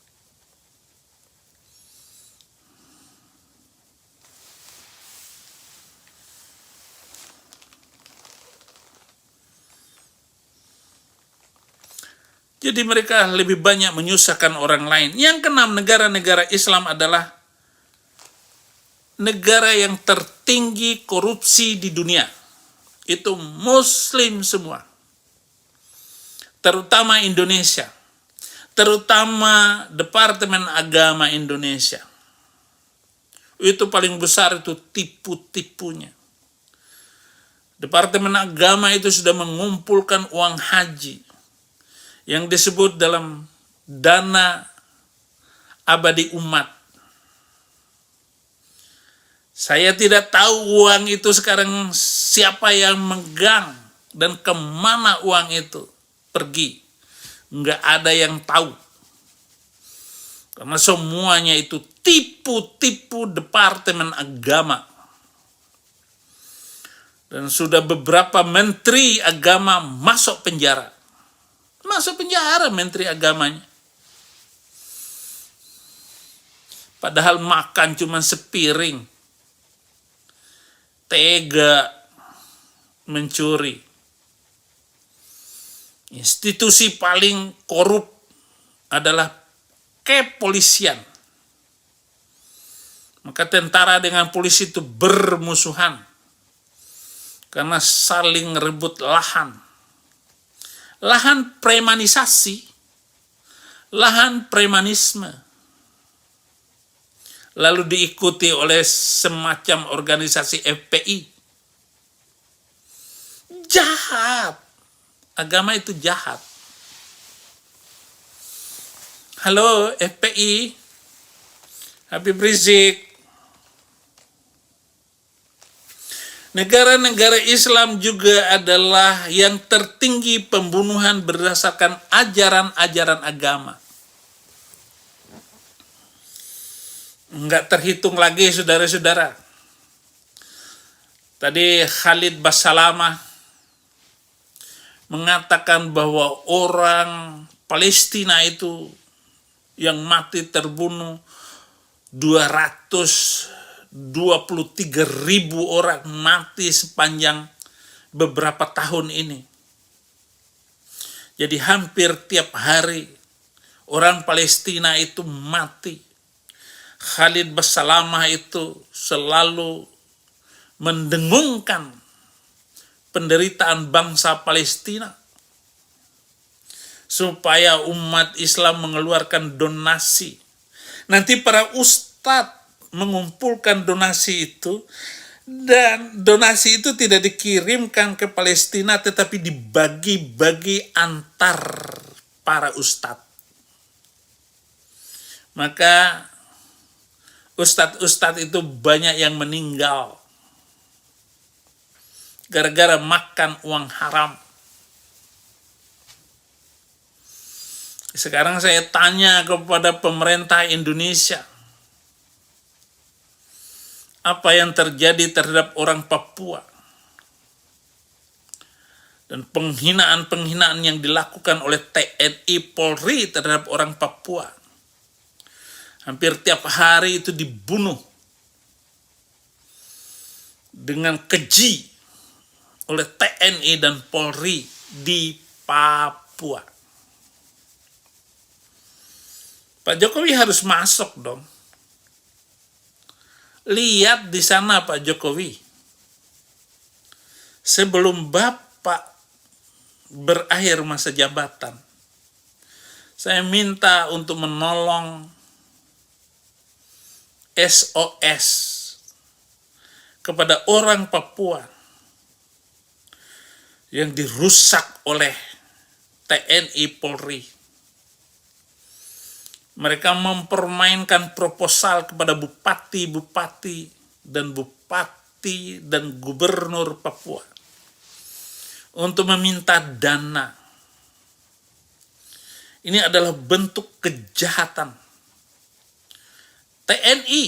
Jadi mereka lebih banyak menyusahkan orang lain. Yang keenam, negara-negara Islam adalah negara yang tertinggi korupsi di dunia. Itu Muslim semua. Terutama Indonesia. Terutama Departemen Agama Indonesia. Itu paling besar, itu tipu-tipunya. Departemen Agama itu sudah mengumpulkan uang haji yang disebut dalam dana abadi umat. Saya tidak tahu uang itu sekarang siapa yang megang dan kemana uang itu pergi. Nggak ada yang tahu. Karena semuanya itu tipu-tipu Departemen Agama. Dan sudah beberapa menteri agama masuk penjara. Masuk penjara menteri agamanya. Padahal makan cuma sepiring. Tega mencuri. Institusi paling korup adalah kepolisian. Maka tentara dengan polisi itu bermusuhan. Karena saling rebut lahan. Lahan premanisasi, lahan premanisme, lalu diikuti oleh semacam organisasi FPI. Jahat, agama itu jahat. Halo FPI, Habib Rizik. Negara-negara Islam juga adalah yang tertinggi pembunuhan berdasarkan ajaran-ajaran agama. Enggak terhitung lagi saudara-saudara. Tadi Khalid Basalamah mengatakan bahwa orang Palestina itu yang mati terbunuh 223.000 orang mati sepanjang beberapa tahun ini. Jadi hampir tiap hari orang Palestina itu mati. Khalid Basalamah itu selalu mendengungkan penderitaan bangsa Palestina supaya umat Islam mengeluarkan donasi. Nanti para ustadz mengumpulkan donasi itu, dan donasi itu tidak dikirimkan ke Palestina tetapi dibagi-bagi antar para ustadz. Maka ustadz-ustadz itu banyak yang meninggal gara-gara makan uang haram. Sekarang saya tanya kepada pemerintah Indonesia, apa yang terjadi terhadap orang Papua? Dan penghinaan-penghinaan yang dilakukan oleh TNI Polri terhadap orang Papua. Hampir tiap hari itu dibunuh dengan keji oleh TNI dan Polri di Papua. Pak Jokowi harus masuk dong. Lihat di sana Pak Jokowi. Sebelum Bapak berakhir masa jabatan, saya minta untuk menolong SOS kepada orang Papua yang dirusak oleh TNI Polri. Mereka mempermainkan proposal kepada bupati-bupati dan gubernur Papua untuk meminta dana. Ini adalah bentuk kejahatan. TNI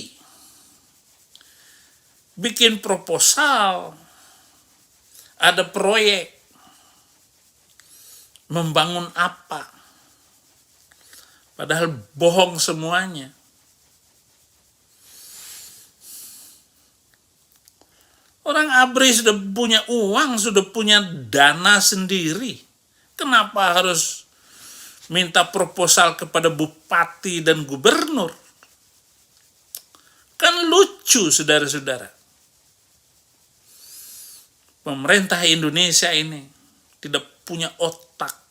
bikin proposal, ada proyek, membangun apa? Padahal bohong semuanya. Orang ABRI sudah punya uang, sudah punya dana sendiri. Kenapa harus minta proposal kepada bupati dan gubernur? Kan lucu, saudara-saudara. Pemerintah Indonesia ini tidak punya otak.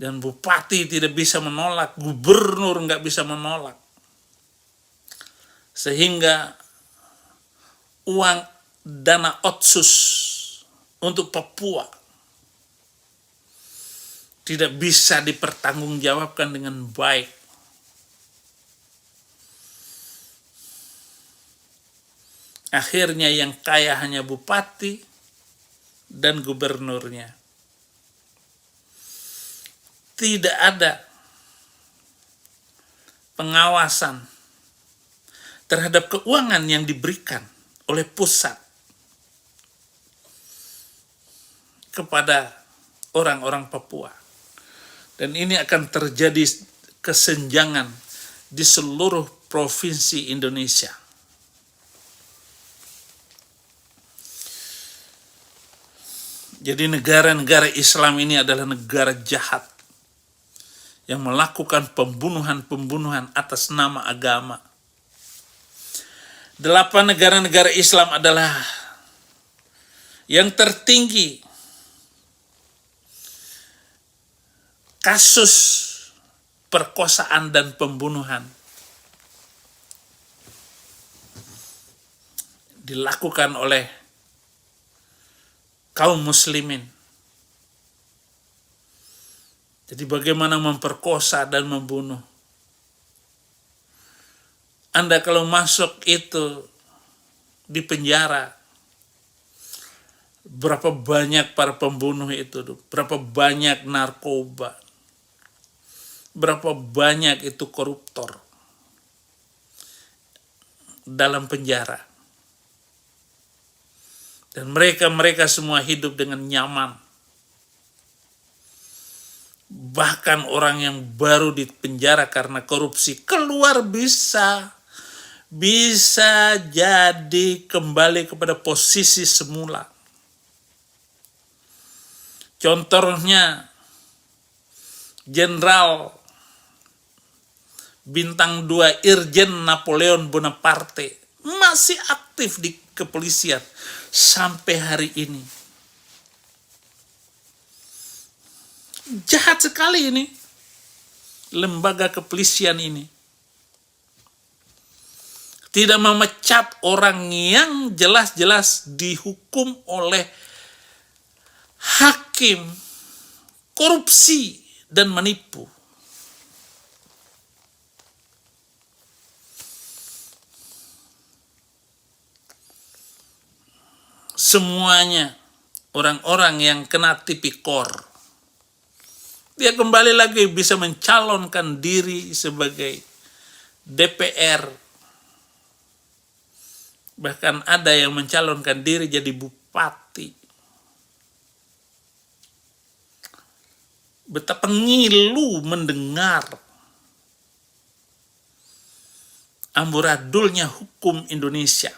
Dan bupati tidak bisa menolak, gubernur nggak bisa menolak. Sehingga uang dana otsus untuk Papua tidak bisa dipertanggungjawabkan dengan baik. Akhirnya yang kaya hanya bupati dan gubernurnya. Tidak ada pengawasan terhadap keuangan yang diberikan oleh pusat kepada orang-orang Papua. Dan ini akan terjadi kesenjangan di seluruh provinsi Indonesia. Jadi negara-negara Islam ini adalah negara jahat yang melakukan pembunuhan-pembunuhan atas nama agama. 8 negara-negara Islam adalah yang tertinggi kasus perkosaan dan pembunuhan dilakukan oleh kaum muslimin. Jadi bagaimana memperkosa dan membunuh. Anda kalau masuk itu di penjara, berapa banyak para pembunuh itu, berapa banyak narkoba, berapa banyak itu koruptor dalam penjara. Dan mereka semua hidup dengan nyaman. Bahkan orang yang baru di penjara karena korupsi keluar bisa jadi kembali kepada posisi semula. Contohnya Jenderal Bintang 2 Irjen Napoleon Bonaparte masih aktif di kepolisian sampai hari ini. Jahat sekali ini lembaga kepolisian ini. Tidak memecat orang yang jelas-jelas dihukum oleh hakim korupsi dan menipu. Semuanya orang-orang yang kena tipikor. Dia kembali lagi bisa mencalonkan diri sebagai DPR. Bahkan ada yang mencalonkan diri jadi bupati. Betapa ngilu mendengar amburadulnya hukum Indonesia.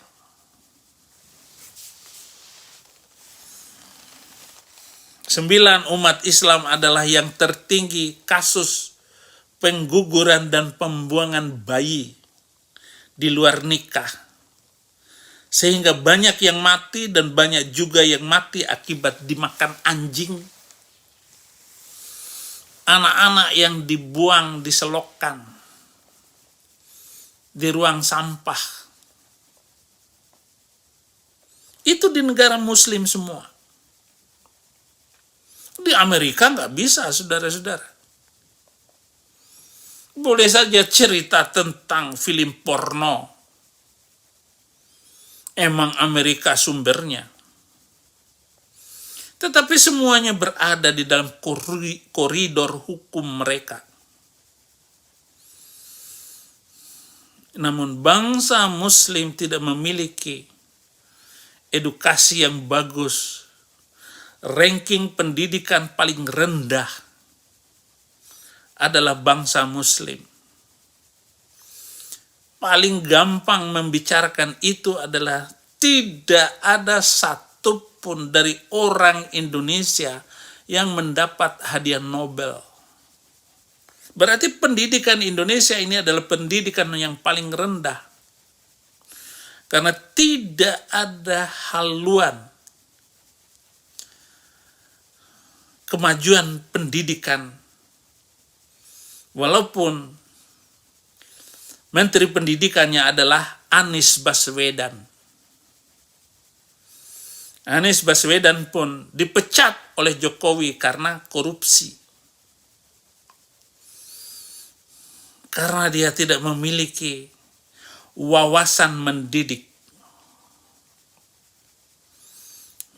Sembilan, umat Islam adalah yang tertinggi kasus pengguguran dan pembuangan bayi di luar nikah. Sehingga banyak yang mati dan banyak juga yang mati akibat dimakan anjing. Anak-anak yang dibuang di selokan, di ruang sampah. Itu di negara muslim semua. Di Amerika nggak bisa, saudara-saudara. Boleh saja cerita tentang film porno. Emang Amerika sumbernya. Tetapi semuanya berada di dalam koridor hukum mereka. Namun bangsa muslim tidak memiliki edukasi yang bagus. Ranking pendidikan paling rendah adalah bangsa muslim. Paling gampang membicarakan itu adalah tidak ada satupun dari orang Indonesia yang mendapat hadiah Nobel. Berarti pendidikan Indonesia ini adalah pendidikan yang paling rendah. Karena tidak ada haluan kemajuan pendidikan. Walaupun Menteri Pendidikannya adalah Anies Baswedan. Anies Baswedan pun dipecat oleh Jokowi karena korupsi. Karena dia tidak memiliki wawasan mendidik.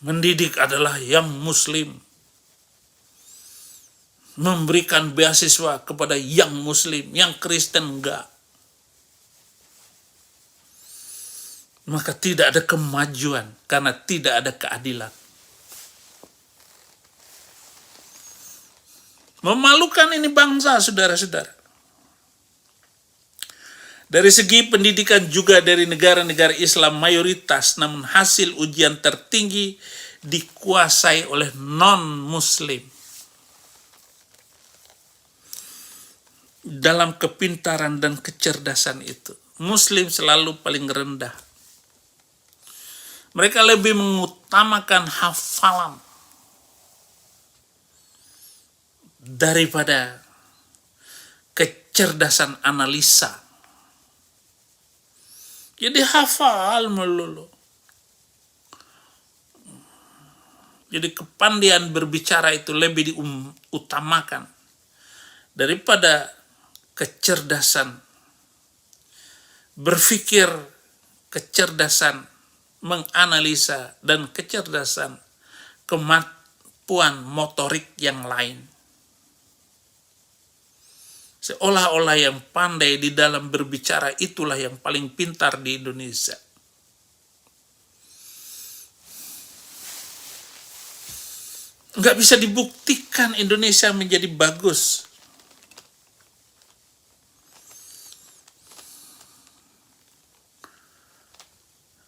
Mendidik adalah yang muslim. Memberikan beasiswa kepada yang muslim, yang Kristen enggak. Maka tidak ada kemajuan karena tidak ada keadilan. Memalukan ini bangsa, saudara-saudara. Dari segi pendidikan juga dari negara-negara Islam mayoritas, namun hasil ujian tertinggi dikuasai oleh non-muslim. Dalam kepintaran dan kecerdasan itu, muslim selalu paling rendah. Mereka lebih mengutamakan hafalan daripada kecerdasan analisa. Jadi hafal melulu. Jadi kepandaian berbicara itu lebih diutamakan daripada kecerdasan berpikir, kecerdasan menganalisa, dan kecerdasan kemampuan motorik yang lain. Seolah-olah yang pandai di dalam berbicara itulah yang paling pintar di Indonesia. Nggak bisa dibuktikan Indonesia menjadi bagus.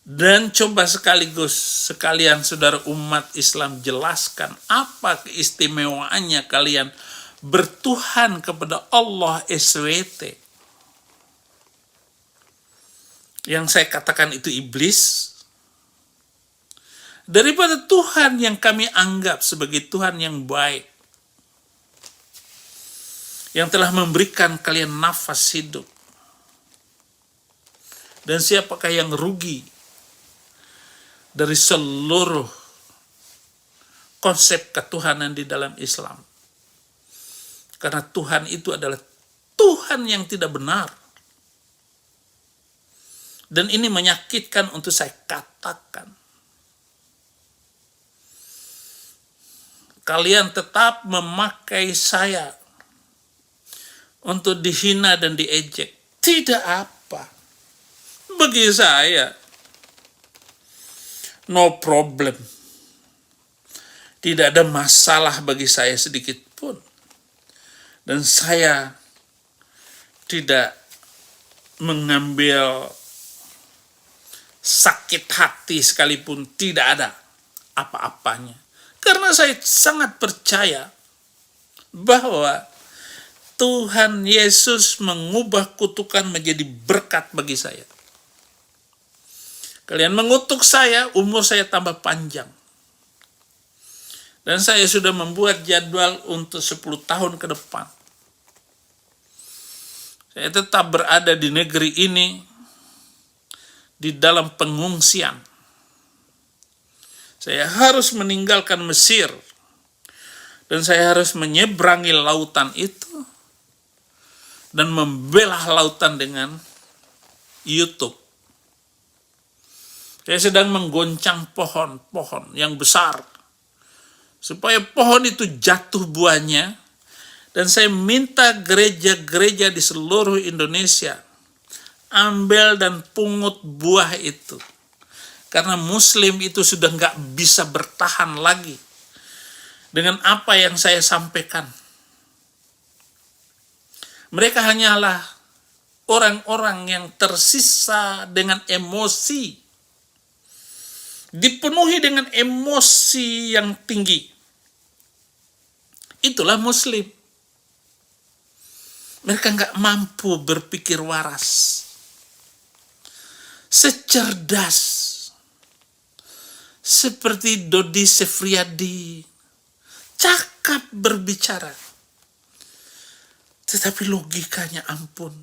Dan coba sekalian saudara umat Islam jelaskan apa keistimewaannya kalian bertuhan kepada Allah SWT. Yang saya katakan itu iblis. Daripada Tuhan yang kami anggap sebagai Tuhan yang baik. Yang telah memberikan kalian nafas hidup. Dan siapakah yang rugi dari seluruh konsep ketuhanan di dalam Islam? Karena Tuhan itu adalah Tuhan yang tidak benar. Dan ini menyakitkan untuk saya katakan. kalian tetap memakai saya untuk dihina dan diejek. Tidak apa. Bagi saya, no problem. Tidak ada masalah bagi saya sedikit pun. Dan saya tidak mengambil sakit hati sekalipun, tidak ada apa-apanya. Karena saya sangat percaya bahwa Tuhan Yesus mengubah kutukan menjadi berkat bagi saya. Kalian mengutuk saya, umur saya tambah panjang. Dan saya sudah membuat jadwal untuk 10 tahun ke depan. Saya tetap berada di negeri ini, di dalam pengungsian. Saya harus meninggalkan Mesir, dan saya harus menyeberangi lautan itu, dan membelah lautan dengan YouTube. Saya sedang menggoncang pohon-pohon yang besar, supaya pohon itu jatuh buahnya, dan saya minta gereja-gereja di seluruh Indonesia ambil dan pungut buah itu. Karena Muslim itu sudah nggak bisa bertahan lagi dengan apa yang saya sampaikan. Mereka hanyalah orang-orang yang tersisa dengan emosi, dipenuhi dengan emosi yang tinggi. Itulah Muslim. Mereka nggak mampu berpikir waras, secerdas seperti Dodi Sefriadi, cakap berbicara, tetapi logikanya ampun.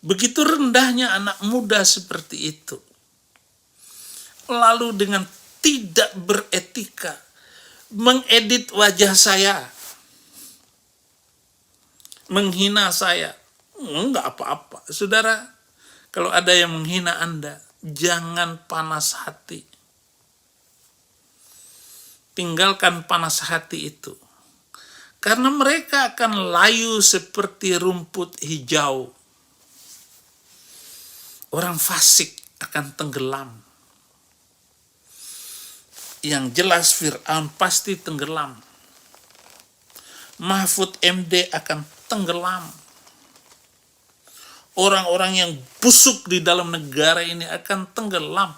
Begitu rendahnya anak muda seperti itu. Lalu dengan tidak beretika, mengedit wajah saya, menghina saya. Enggak apa-apa. Saudara, kalau ada yang menghina Anda, jangan panas hati. Tinggalkan panas hati itu. Karena mereka akan layu seperti rumput hijau. Orang fasik akan tenggelam. Yang jelas Fir'aun pasti tenggelam. Mahfud MD akan tenggelam. Orang-orang yang busuk di dalam negara ini akan tenggelam.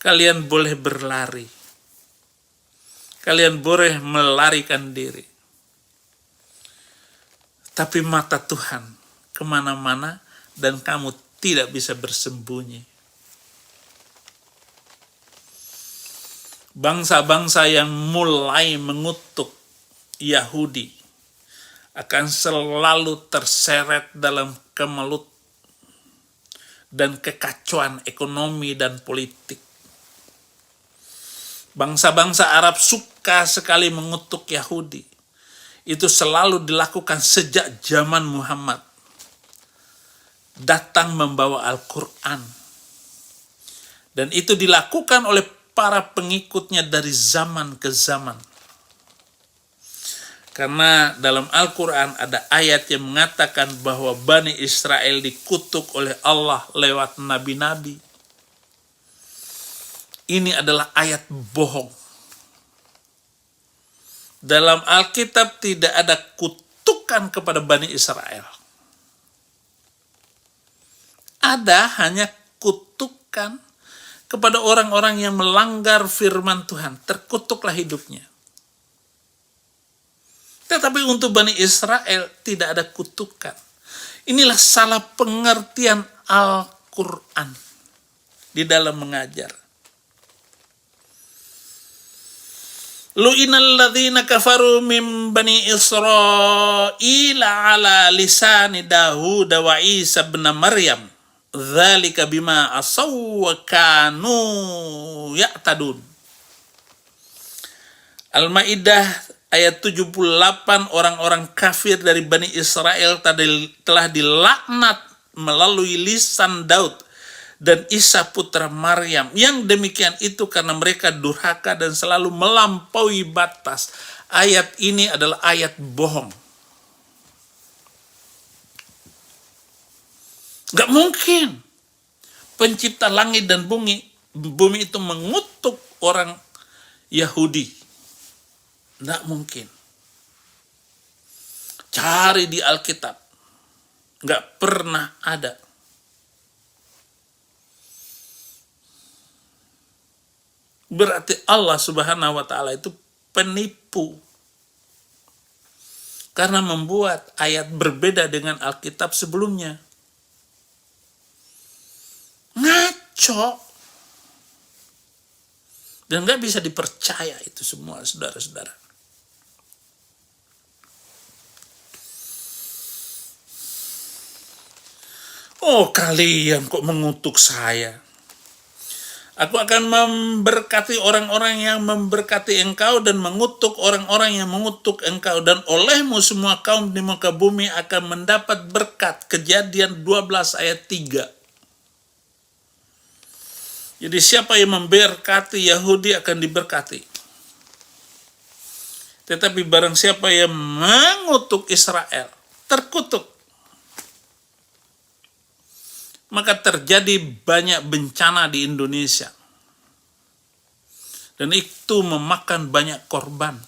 Kalian boleh berlari. Kalian boleh melarikan diri. Tapi mata Tuhan kemana-mana dan kamu tidak bisa bersembunyi. Bangsa-bangsa yang mulai mengutuk Yahudi akan selalu terseret dalam kemelut dan kekacauan ekonomi dan politik. Bangsa-bangsa Arab suka sekali mengutuk Yahudi. Itu selalu dilakukan sejak zaman Muhammad datang membawa Al-Quran. Dan itu dilakukan oleh para pengikutnya dari zaman ke zaman. Karena dalam Al-Quran ada ayat yang mengatakan bahwa Bani Israel dikutuk oleh Allah lewat nabi-nabi. Ini adalah ayat bohong. Dalam Alkitab tidak ada kutukan kepada Bani Israel. Ada hanya kutukan kepada orang-orang yang melanggar firman Tuhan. Terkutuklah hidupnya. Tetapi untuk Bani Israel tidak ada kutukan. Inilah salah pengertian Al-Quran di dalam mengajar. Lu'inal ladzina kafaru min bani Israila ala lisani Dawud wa Isa bin Maryam. Dzalika bima asaw wa kanu ya'tadun. Al-Maidah ayat 78, orang-orang kafir dari Bani Israel telah dilaknat melalui lisan Daud dan Isa putra Maryam. Yang demikian itu karena mereka durhaka dan selalu melampaui batas. Ayat ini adalah ayat bohong. Gak mungkin pencipta langit dan bumi itu mengutuk orang Yahudi. Gak mungkin. Cari di Alkitab. Gak pernah ada. Berarti Allah Subhanahu wa Ta'ala itu penipu. Karena membuat ayat berbeda dengan Alkitab sebelumnya. Ngaco. Dan gak bisa dipercaya itu semua, saudara-saudara. Oh, kalian kok mengutuk saya? Aku akan memberkati orang-orang yang memberkati engkau dan mengutuk orang-orang yang mengutuk engkau. Dan olehmu semua kaum di muka bumi akan mendapat berkat. Kejadian 12 ayat 3. Jadi siapa yang memberkati Yahudi akan diberkati. Tetapi barang siapa yang mengutuk Israel, terkutuk. Maka terjadi banyak bencana di Indonesia. Dan itu memakan banyak korban.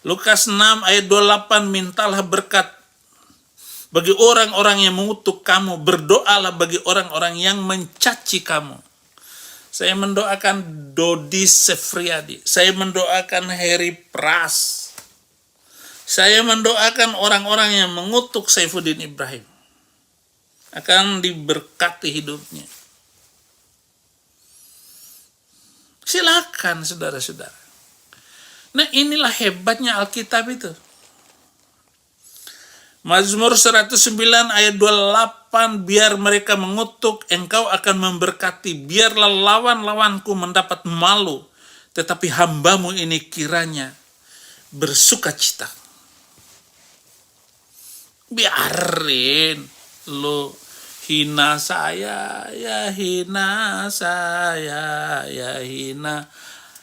Lukas 6 ayat 28, mintalah berkat bagi orang-orang yang mengutuk kamu, berdoalah bagi orang-orang yang mencaci kamu. Saya mendoakan Dodi Sefriadi, saya mendoakan Heri Pras, saya mendoakan orang-orang yang mengutuk Saifuddin Ibrahim akan diberkati hidupnya. Silakan saudara-saudara. Nah, inilah hebatnya Alkitab itu. Mazmur 109 ayat 28, biar mereka mengutuk, engkau akan memberkati. Biarlah lawan-lawanku mendapat malu, tetapi hambamu ini kiranya bersuka cita. Biarin lo hina saya, ya hina saya, ya hina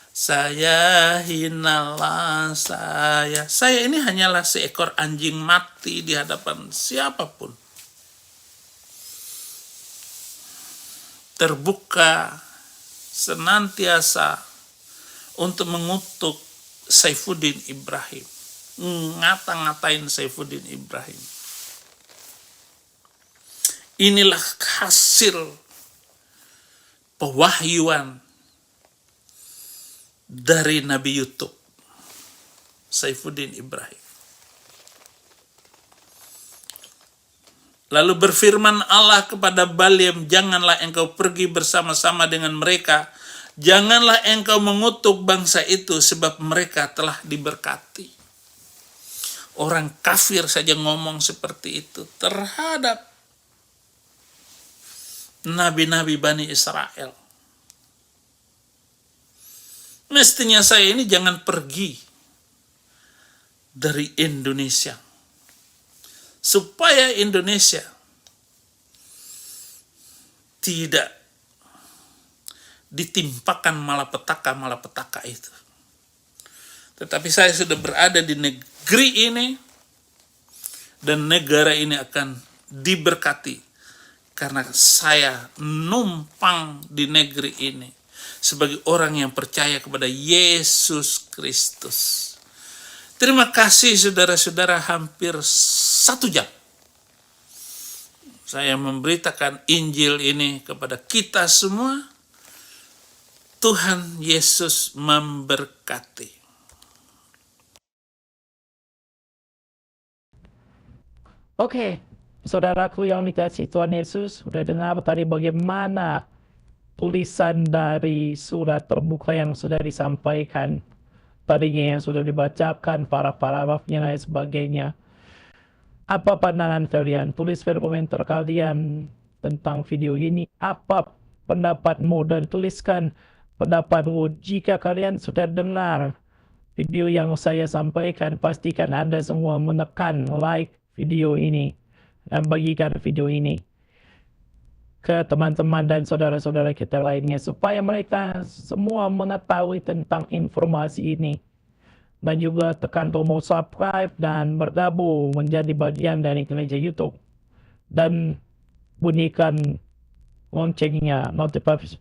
saya, hinalah saya. Saya ini hanyalah seekor anjing mati di hadapan siapapun. Terbuka senantiasa untuk mengutuk Saifuddin Ibrahim. Ngata-ngatain Saifuddin Ibrahim. Inilah hasil pewahyuan dari Nabi YouTube Saifuddin Ibrahim. Lalu berfirman Allah kepada Balaam, janganlah engkau pergi bersama-sama dengan mereka, janganlah engkau mengutuk bangsa itu, sebab mereka telah diberkati. Orang kafir saja ngomong seperti itu terhadap nabi-nabi Bani Israel. Mestinya saya ini jangan pergi dari Indonesia, supaya Indonesia tidak ditimpakan malapetaka itu. Tetapi saya sudah berada di negeri ini, dan negara ini akan diberkati karena saya numpang di negeri ini sebagai orang yang percaya kepada Yesus Kristus. Terima kasih saudara-saudara, hampir 1 jam saya memberitakan Injil ini kepada kita semua. Tuhan Yesus memberkati. Oke, saudaraku yang dikasihi Tuhan Yesus, sudah dengar tadi bagaimana tulisan dari surat terbuka yang sudah disampaikan, tadinya yang sudah dibacakan, para paragrafnya dan sebagainya. Apa pandangan kalian? Tulis komentar kalian tentang video ini. Apa pendapatmu, dan tuliskan pendapatmu jika kalian sudah dengar video yang saya sampaikan, pastikan Anda semua menekan like video ini dan bagikan video ini ke teman-teman dan saudara-saudara kita lainnya supaya mereka semua mengetahui tentang informasi ini, dan juga tekan tombol subscribe dan bergabung menjadi bagian dari gereja YouTube dan bunyikan loncengnya,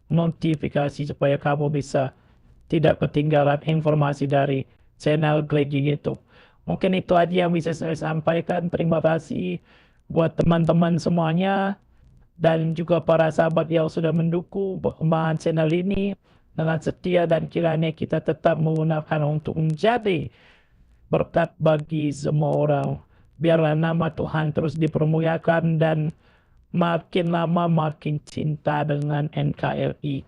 notifikasi supaya kamu bisa tidak ketinggalan informasi dari channel gereja YouTube. Mungkin itu aja yang bisa saya sampaikan. Terima kasih buat teman-teman semuanya dan juga para sahabat yang sudah mendukung perkembangan channel ini dengan setia, dan kiranya kita tetap menggunakan untuk menjadi berkat bagi semua orang. Biarlah nama Tuhan terus dipermuliakan dan makin lama makin cinta dengan NKRI.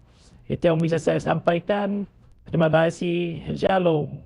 Itu yang bisa saya sampaikan. Terima kasih. Shalom.